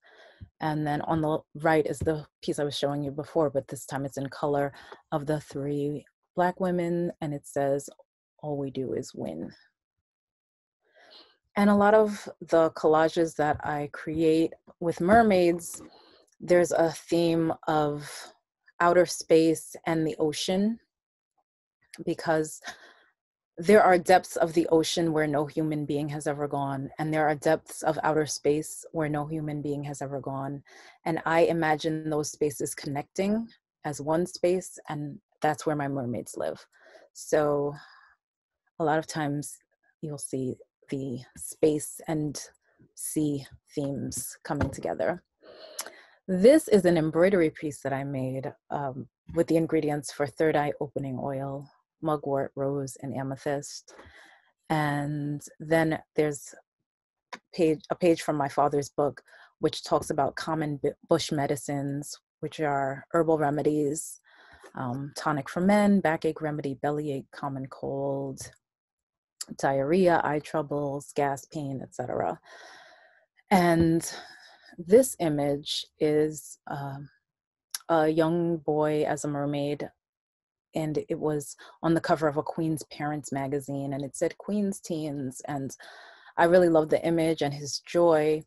And then on the right is the piece I was showing you before, but this time it's in color, of the 3 Black women, and it says, "All we do is win." And a lot of the collages that I create with mermaids, there's a theme of outer space and the ocean, because there are depths of the ocean where no human being has ever gone, and there are depths of outer space where no human being has ever gone. And I imagine those spaces connecting as one space, and that's where my mermaids live. So a lot of times you'll see the space and sea themes coming together. This is an embroidery piece that I made with the ingredients for third eye opening oil, mugwort, rose, and amethyst. And then there's a page from my father's book, which talks about common bush medicines, which are herbal remedies, tonic for men, backache remedy, bellyache, common cold, diarrhea, eye troubles, gas, pain, etc. And this image is a young boy as a mermaid, and it was on the cover of a Queen's Parents magazine, and it said Queen's Teens, and I really loved the image and his joy,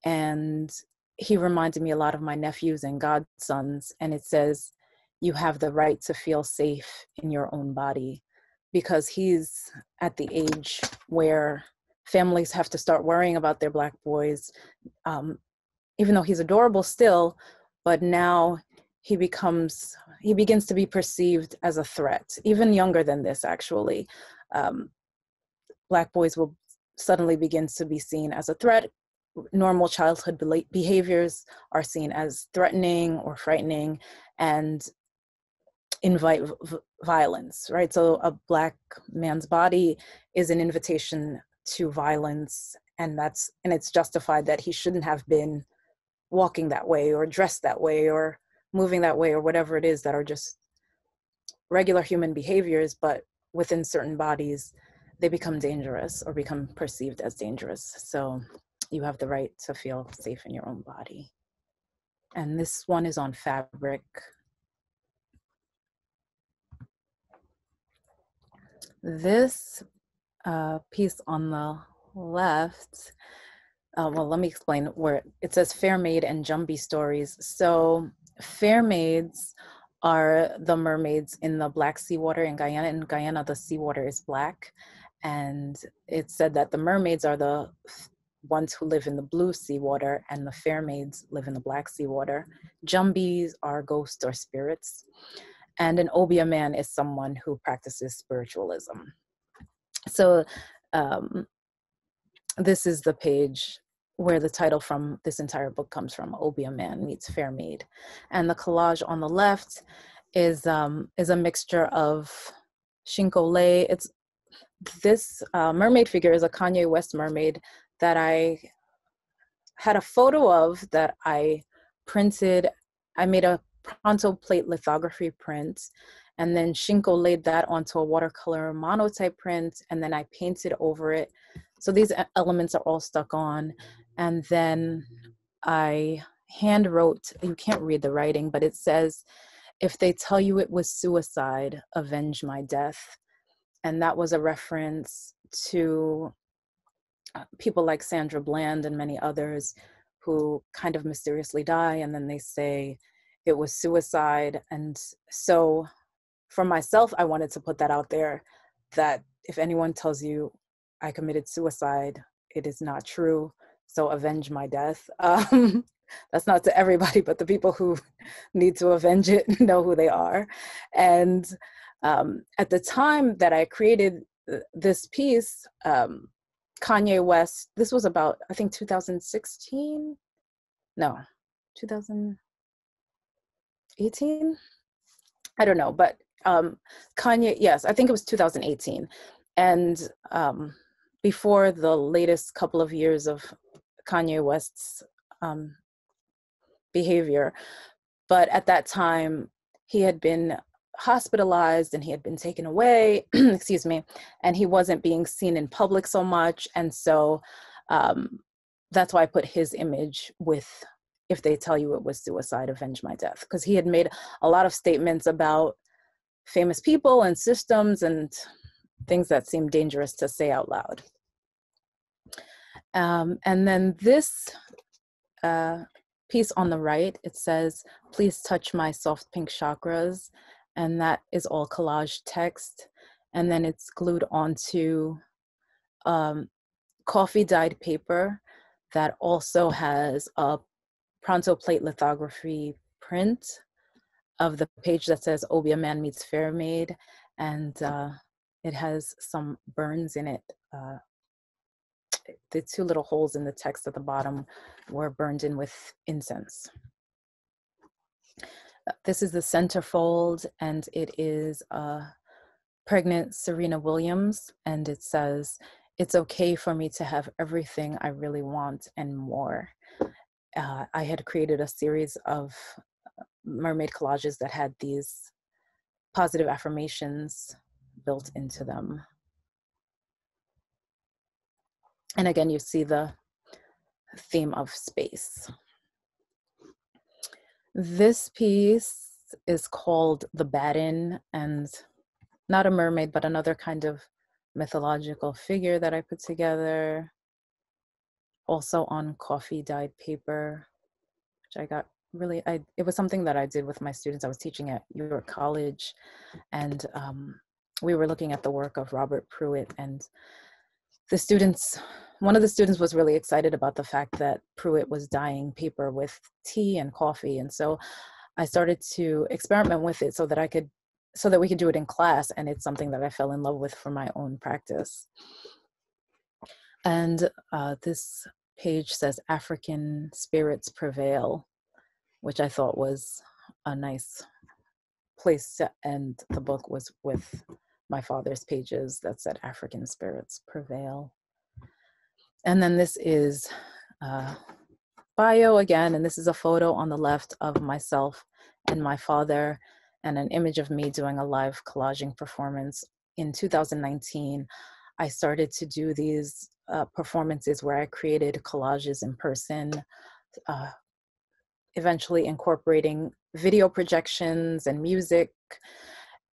and he reminded me a lot of my nephews and godsons, and it says, "You have the right to feel safe in your own body," because he's at the age where families have to start worrying about their Black boys, even though he's adorable still, but now he begins to be perceived as a threat, even younger than this, actually. Black boys will suddenly begin to be seen as a threat. Normal childhood behaviors are seen as threatening or frightening and invite violence, right? So a Black man's body is an invitation to violence, and it's justified that he shouldn't have been walking that way or dressed that way or moving that way or whatever it is that are just regular human behaviors, but within certain bodies, they become dangerous or become perceived as dangerous. So you have the right to feel safe in your own body. And this one is on fabric. This piece on the left, well, let me explain where it says Fair Maid and Jumbie Stories. So fair maids are the mermaids in the Black seawater in Guyana. In Guyana, the seawater is black. And it's said that the mermaids are the ones who live in the blue seawater, and the fair maids live in the Black seawater. Jumbies are ghosts or spirits. And an Obia man is someone who practices spiritualism. So this is the page where the title from this entire book comes from, Obia Man Meets Fair Maid. And the collage on the left is a mixture of Shinkole. It's this mermaid figure is a Kanye West mermaid that I had a photo of that I printed. I made a pronto plate lithography print, and then Shinko laid that onto a watercolor monotype print, and then I painted over it. So these elements are all stuck on. And then I hand wrote, you can't read the writing, but it says, "If they tell you it was suicide, avenge my death." And that was a reference to people like Sandra Bland and many others who kind of mysteriously die, and then they say it was suicide. And so for myself, I wanted to put that out there, that if anyone tells you I committed suicide, it is not true. So avenge my death. That's not to everybody, but the people who need to avenge it know who they are. And at the time that I created this piece, Kanye West, this was about, I think 2016? No, 2018? I don't know, but Kanye, yes, I think it was 2018. And before the latest couple of years of Kanye West's behavior. But at that time, he had been hospitalized and he had been taken away, excuse me, and he wasn't being seen in public so much. And so that's why I put his image with, "If they tell you it was suicide, avenge my death," because he had made a lot of statements about famous people and systems and things that seemed dangerous to say out loud. And then this piece on the right, it says, "Please touch my soft pink chakras." And that is all collage text. And then it's glued onto coffee dyed paper that also has a pronto plate lithography print of the page that says Obia Man Meets Fair Maid. And it has some burns in it. The two little holes in the text at the bottom were burned in with incense. This is the centerfold, and it is pregnant Serena Williams, and it says, "It's okay for me to have everything I really want and more." I had created a series of mermaid collages that had these positive affirmations built into them. And again, you see the theme of space. This piece is called The Batten, and not a mermaid, but another kind of mythological figure that I put together, also on coffee dyed paper, which I got really, it was something that I did with my students. I was teaching at York College, and we were looking at the work of Robert Pruitt, and one of the students was really excited about the fact that Pruitt was dyeing paper with tea and coffee. And so I started to experiment with it so that we could do it in class. And it's something that I fell in love with for my own practice. And this page says, "African spirits prevail," which I thought was a nice place to end the book, was with my father's pages that said, "African spirits prevail." And then this is bio again, and this is a photo on the left of myself and my father, and an image of me doing a live collaging performance. In 2019, I started to do these performances where I created collages in person, eventually incorporating video projections and music.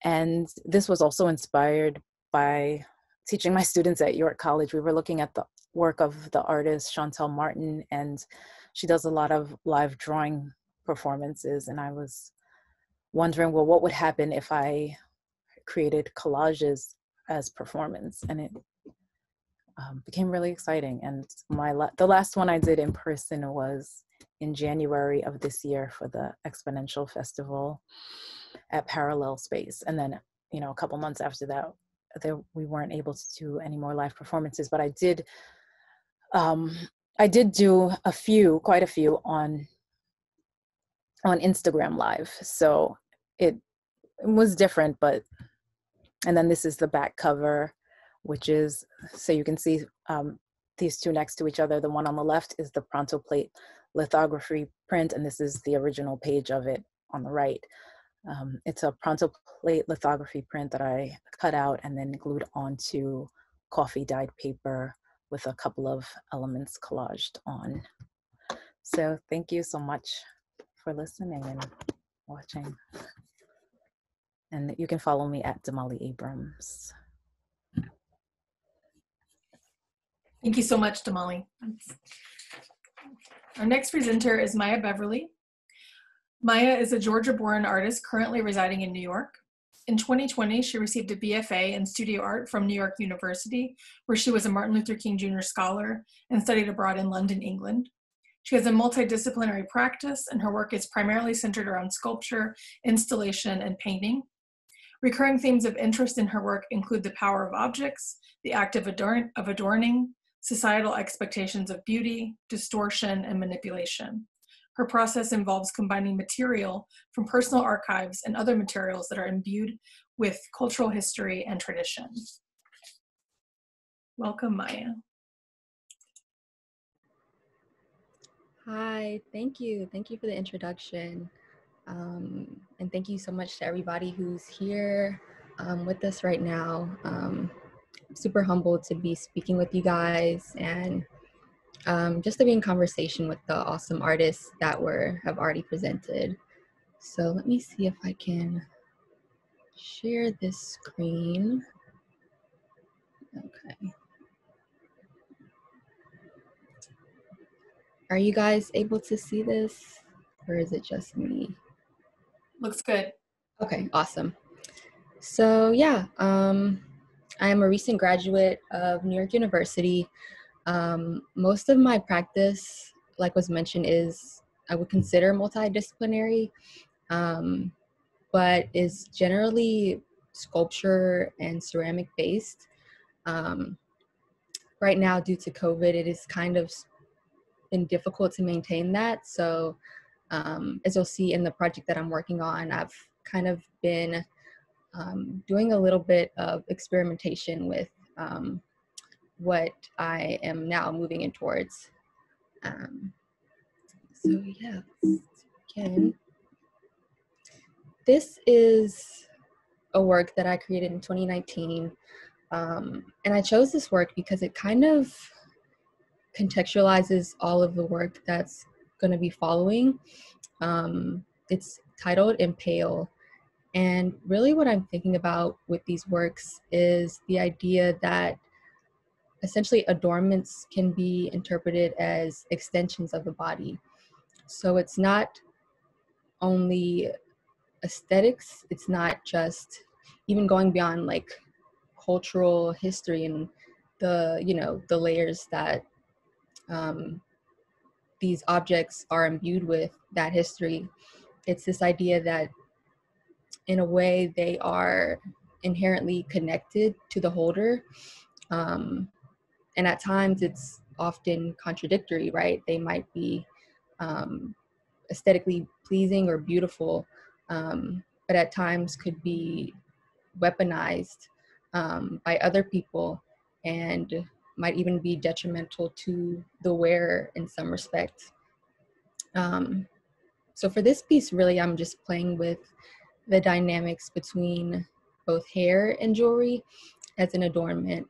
And this was also inspired by teaching my students at York College. We were looking at the work of the artist Chantel Martin, and she does a lot of live drawing performances. And I was wondering, well, what would happen if I created collages as performance? And it became really exciting. And the last one I did in person was in January of this year for the Exponential Festival at Parallel Space. And then, a couple months after that, we weren't able to do any more live performances, but I did do quite a few on Instagram Live. So it was different, and then this is the back cover, which is, so you can see these two next to each other. The one on the left is the pronto plate lithography print, and this is the original page of it on the right. It's a pronto plate lithography print that I cut out and then glued onto coffee dyed paper with a couple of elements collaged on. So thank you so much for listening and watching. And you can follow me at Damali Abrams. Thank you so much, Damali. Our next presenter is Maya Beverly. Maya is a Georgia-born artist currently residing in New York. In 2020, she received a BFA in studio art from New York University, where she was a Martin Luther King Jr. scholar and studied abroad in London, England. She has a multidisciplinary practice, and her work is primarily centered around sculpture, installation, and painting. Recurring themes of interest in her work include the power of objects, the act of adorning, societal expectations of beauty, distortion, and manipulation. Her process involves combining material from personal archives and other materials that are imbued with cultural history and tradition. Welcome, Maya. Hi, thank you. Thank you for the introduction. And thank you so much to everybody who's here with us right now. I'm super humbled to be speaking with you guys and just to be in conversation with the awesome artists that have already presented. So let me see if I can share this screen. Okay. Are you guys able to see this, or is it just me? Looks good. Okay, awesome. So yeah, I am a recent graduate of New York University. Most of my practice, like was mentioned, is I would consider multidisciplinary, but is generally sculpture and ceramic based. Um, right now, due to COVID, it is kind of been difficult to maintain that. So as you'll see in the project that I'm working on, I've kind of been doing a little bit of experimentation with what I am now moving in towards. So yeah, again, this is a work that I created in 2019. And I chose this work because it kind of contextualizes all of the work that's going to be following. It's titled Impale. And really what I'm thinking about with these works is the idea that essentially adornments can be interpreted as extensions of the body. So it's not only aesthetics, it's not just even going beyond like cultural history and the, you know, the layers that these objects are imbued with that history. It's this idea that in a way they are inherently connected to the holder. And at times it's often contradictory, right? They might be aesthetically pleasing or beautiful, but at times could be weaponized by other people and might even be detrimental to the wearer in some respect. So for this piece, really, I'm just playing with the dynamics between both hair and jewelry as an adornment.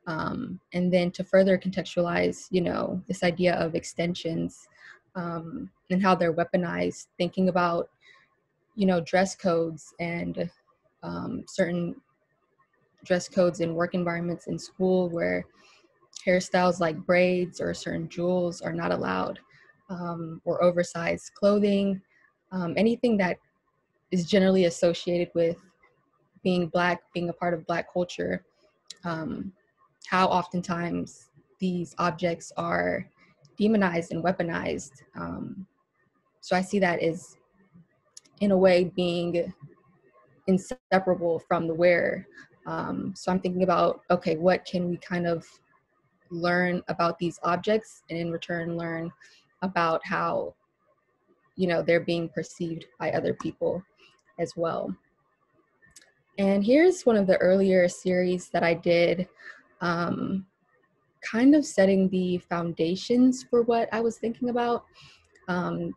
And then to further contextualize, you know, this idea of extensions and how they're weaponized, thinking about, you know, dress codes and certain dress codes in work environments in school where hairstyles like braids or certain jewels are not allowed, or oversized clothing, anything that is generally associated with being Black, being a part of Black culture, how oftentimes these objects are demonized and weaponized. So I see that as, in a way, being inseparable from the wearer. So I'm thinking about, okay, what can we kind of learn about these objects, and in return learn about how, you know, they're being perceived by other people as well. And here's one of the earlier series that I did, kind of setting the foundations for what I was thinking about.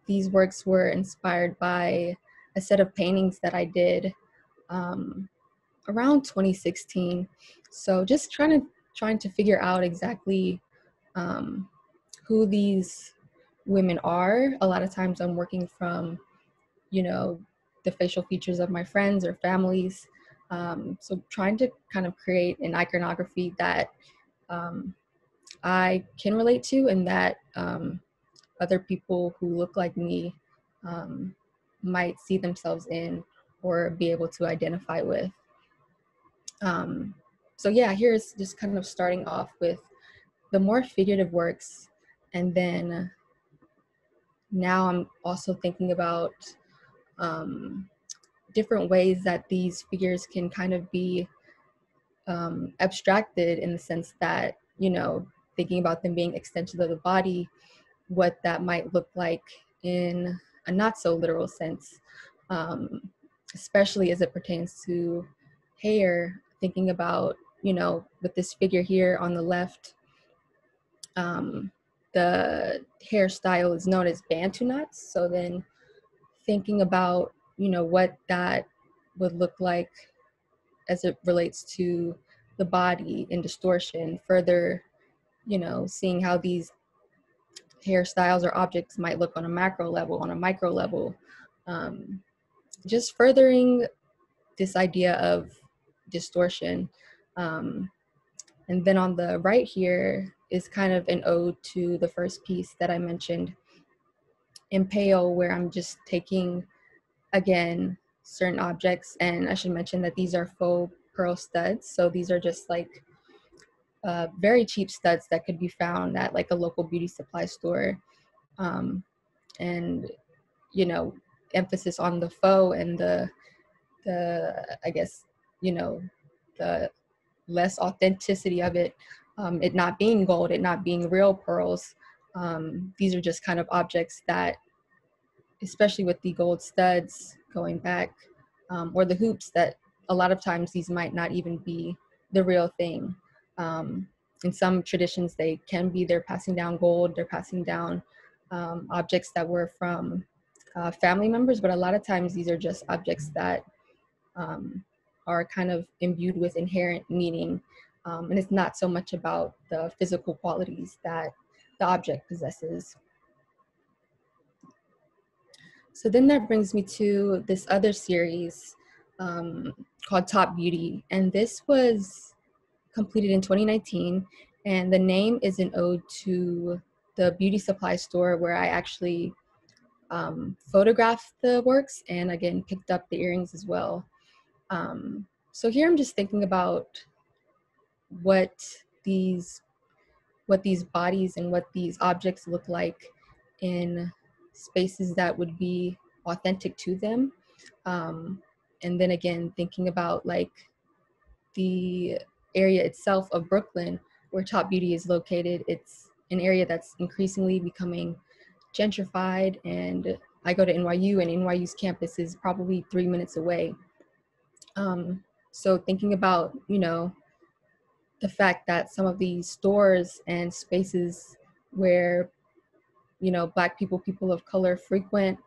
These works were inspired by a set of paintings that I did around 2016. So just trying to figure out exactly who these women are. A lot of times I'm working from, you know, the facial features of my friends or families. So trying to kind of create an iconography that I can relate to, and that other people who look like me might see themselves in or be able to identify with. So yeah, here's just kind of starting off with the more figurative works, and then now I'm also thinking about different ways that these figures can kind of be abstracted, in the sense that, you know, thinking about them being extensions of the body, what that might look like in a not so literal sense, especially as it pertains to hair, thinking about, you know, with this figure here on the left, the hairstyle is known as Bantu knots. So then thinking about, you know, what that would look like as it relates to the body in distortion, further, you know, seeing how these hairstyles or objects might look on a macro level, on a micro level, just furthering this idea of distortion. And then on the right here is kind of an ode to the first piece that I mentioned, Impale, where I'm just taking, again, certain objects, and I should mention that these are faux pearl studs. So these are just like very cheap studs that could be found at like a local beauty supply store. And, you know, emphasis on the faux and the I guess, you know, the less authenticity of it, it not being gold, it not being real pearls. These are just kind of objects that, especially with the gold studs going back, or the hoops, that a lot of times these might not even be the real thing. In some traditions, they can be, they're passing down gold, they're passing down objects that were from family members, but a lot of times these are just objects that are kind of imbued with inherent meaning. And it's not so much about the physical qualities that the object possesses. So then that brings me to this other series called Top Beauty. And this was completed in 2019. And the name is an ode to the beauty supply store where I actually photographed the works and again picked up the earrings as well. So here I'm just thinking about what these bodies and what these objects look like in spaces that would be authentic to them. And then again, thinking about like the area itself of Brooklyn where Top Beauty is located. It's an area that's increasingly becoming gentrified, and I go to NYU, and NYU's campus is probably 3 minutes away. So thinking about, you know, the fact that some of these stores and spaces where, you know, Black people, people of color frequent,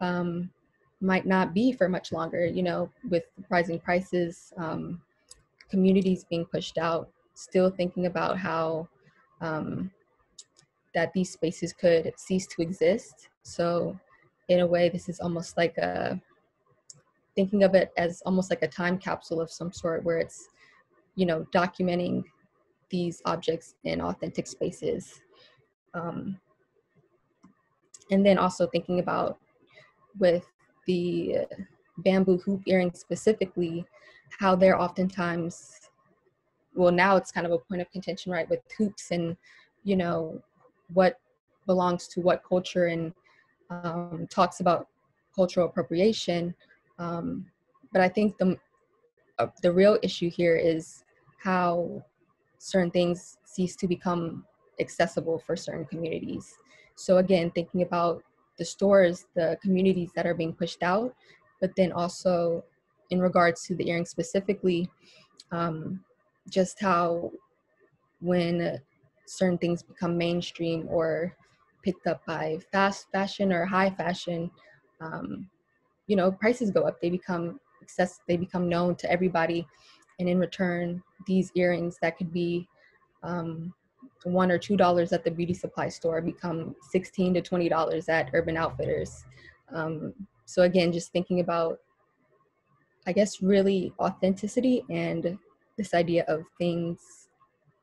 might not be for much longer, you know, with rising prices, communities being pushed out, still thinking about how that these spaces could cease to exist. So in a way, this is almost like thinking of it as almost like a time capsule of some sort, where it's, you know, documenting these objects in authentic spaces. And then also thinking about, with the bamboo hoop earrings specifically, how they're oftentimes, well, now it's kind of a point of contention, right, with hoops and, you know, what belongs to what culture, and talks about cultural appropriation. But I think the real issue here is how certain things cease to become accessible for certain communities. So again, thinking about the stores, the communities that are being pushed out, but then also in regards to the earrings specifically, just how when certain things become mainstream or picked up by fast fashion or high fashion, you know, prices go up. They become known to everybody, and in return, these earrings that could be $1 or $2 at the beauty supply store become $16 to $20 at Urban Outfitters. So again, just thinking about, I guess, really authenticity and this idea of things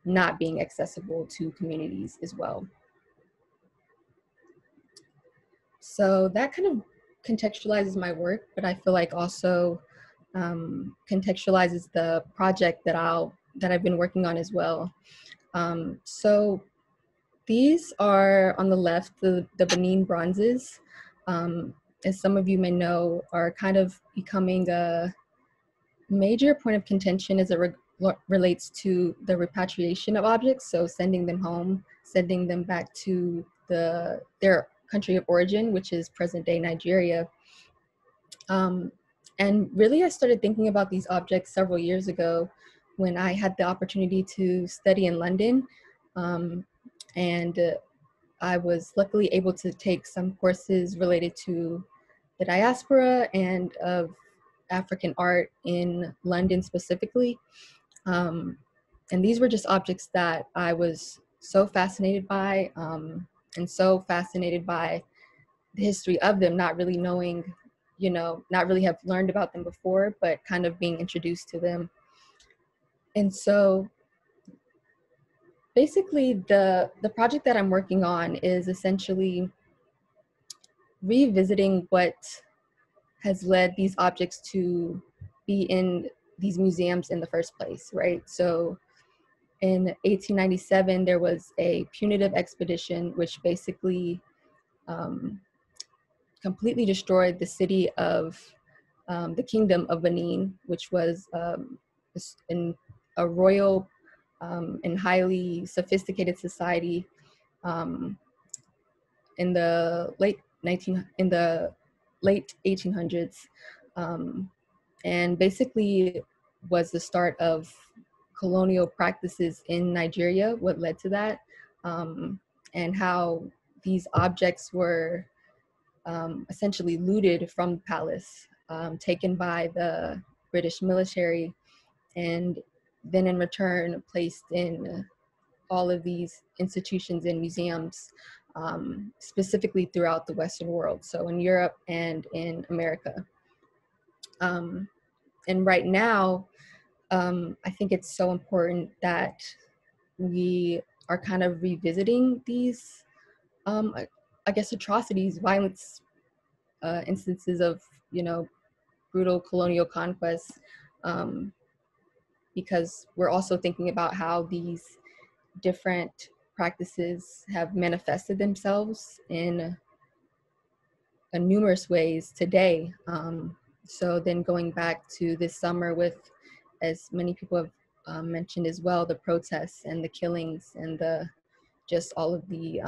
not being accessible to communities as well. So that kind of contextualizes my work, but I feel like also contextualizes the project that I've been working on as well. So these are, on the left, the Benin bronzes. As some of you may know, are kind of becoming a major point of contention as it relates to the repatriation of objects, so sending them home, sending them back to their country of origin, which is present-day Nigeria. And really, I started thinking about these objects several years ago when I had the opportunity to study in London. And I was luckily able to take some courses related to the diaspora and of African art in London specifically. And these were just objects that I was so fascinated by, and so fascinated by the history of them, not really knowing, you know, not really have learned about them before, but kind of being introduced to them. And so basically the project that I'm working on is essentially revisiting what has led these objects to be in these museums in the first place, right? So in 1897, there was a punitive expedition, which basically completely destroyed the city of the Kingdom of Benin, which was in a royal and highly sophisticated society in the late 1800s, and basically was the start of colonial practices in Nigeria. What led to that, and how these objects were essentially looted from the palace, taken by the British military, and then in return placed in all of these institutions and museums, specifically throughout the Western world, so in Europe and in America. And right now, I think it's so important that we are kind of revisiting these, I guess, atrocities, violence, instances of, brutal colonial conquest, because we're also thinking about how these different practices have manifested themselves in numerous ways today. So then going back to this summer with, as many people have mentioned as well, the protests and the killings and just all of the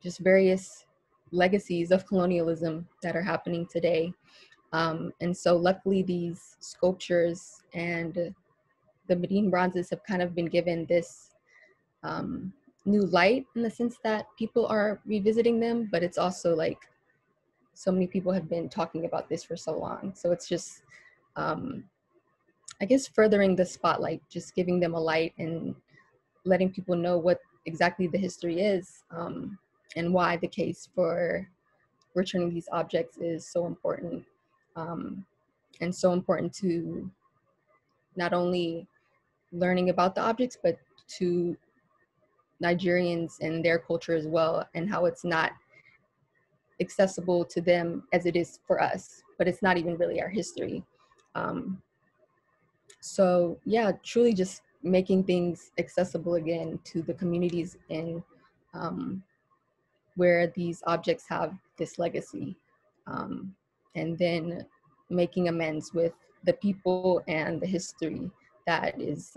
just various legacies of colonialism that are happening today. And so luckily these sculptures and the Benin bronzes have kind of been given this new light, in the sense that people are revisiting them, but it's also like so many people have been talking about this for so long. So it's just, I guess, furthering the spotlight, just giving them a light and letting people know what exactly the history is, and why the case for returning these objects is so important, and so important to not only learning about the objects, but to Nigerians and their culture as well, and how it's not accessible to them as it is for us, but it's not even really our history. So yeah, truly just making things accessible again to the communities in where these objects have this legacy, and then making amends with the people and the history that is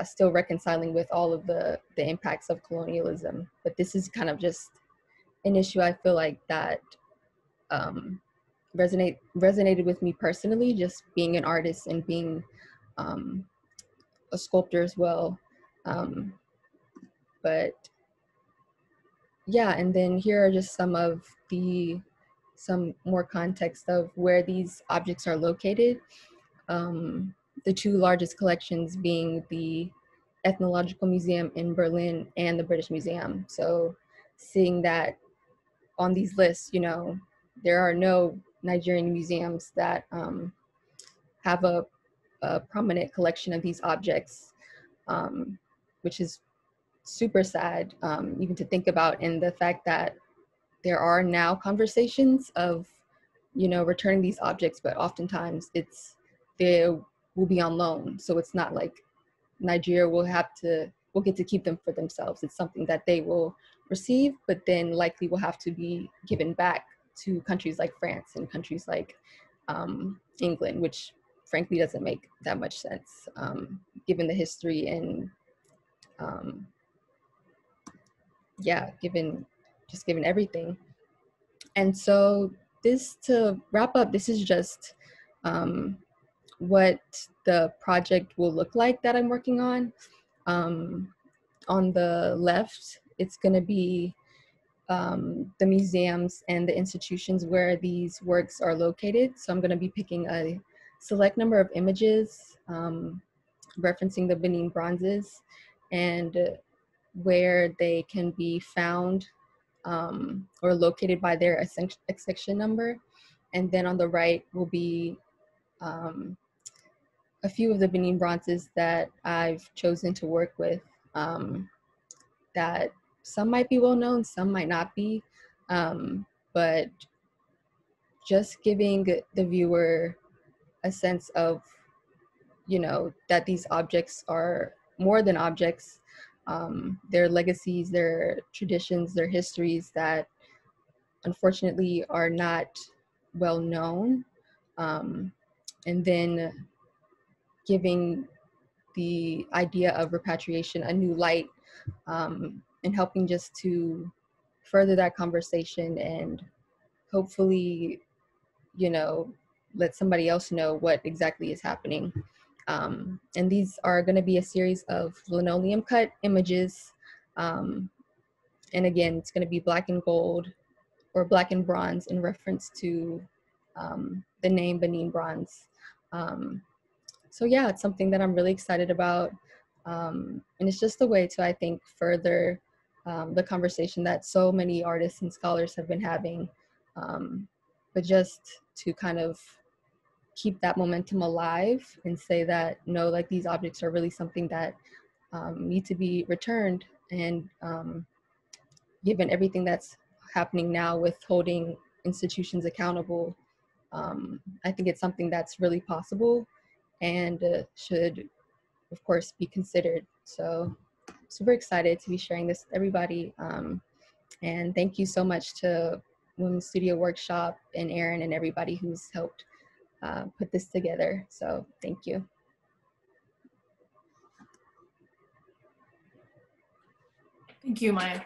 still reconciling with all of the impacts of colonialism. But this is kind of just an issue I feel like that resonated with me personally, just being an artist and being a sculptor as well. But yeah, and then here are just some more context of where these objects are located. The two largest collections being the Ethnological Museum in Berlin and the British Museum. So seeing that on these lists, there are no Nigerian museums that have a prominent collection of these objects, which is super sad, even to think about, in the fact that there are now conversations of, returning these objects, but oftentimes they will be on loan. So it's not like Nigeria will get to keep them for themselves. It's something that they will receive, but then likely will have to be given back to countries like France and countries like England, which frankly doesn't make that much sense, given the history and given everything. And so to wrap up, this is just what the project will look like that I'm working on. On the left, it's going to be the museums and the institutions where these works are located. So I'm going to be picking a select number of images referencing the Benin bronzes and where they can be found or located by their accession number. And then on the right will be a few of the Benin bronzes that I've chosen to work with, that some might be well known, some might not be, but just giving the viewer a sense of, that these objects are more than objects. Their legacies, their traditions, their histories that unfortunately are not well known. And then giving the idea of repatriation a new light, and helping just to further that conversation and hopefully, let somebody else know what exactly is happening. And these are going to be a series of linoleum cut images. And again, it's going to be black and gold or black and bronze in reference to the name Benin Bronze. So yeah, it's something that I'm really excited about. And it's just a way to, I think, further the conversation that so many artists and scholars have been having, but just to kind of keep that momentum alive and say that, no, like these objects are really something that need to be returned. And given everything that's happening now with holding institutions accountable, I think it's something that's really possible and should, of course, be considered. So super excited to be sharing this with everybody. And thank you so much to Women's Studio Workshop and Erin and everybody who's helped put this together. So thank you. Thank you, Maya.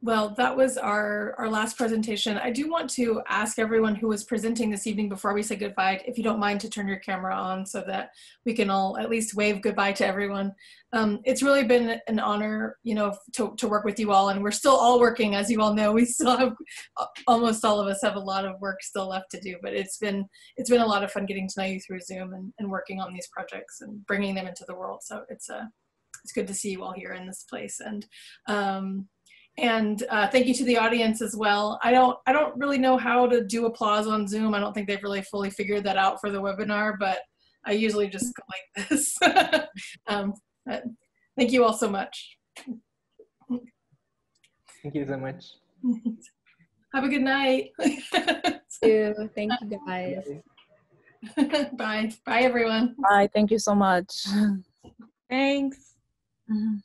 Well, that was our last presentation. I do want to ask everyone who was presenting this evening before we say goodbye, if you don't mind to turn your camera on so that we can all at least wave goodbye to everyone. It's really been an honor, to work with you all, and we're still all working, as you all know. We still have, almost all of us have a lot of work still left to do, but it's been a lot of fun getting to know you through Zoom and working on these projects and bringing them into the world. So it's good to see you all here in this place. And thank you to the audience as well. I don't really know how to do applause on Zoom. I don't think they've really fully figured that out for the webinar, but I usually just go like this. Thank you all so much. Thank you so much. Have a good night. Thank you. Thank you, guys. Bye. Bye, everyone. Bye. Thank you so much. Thanks. Mm-hmm.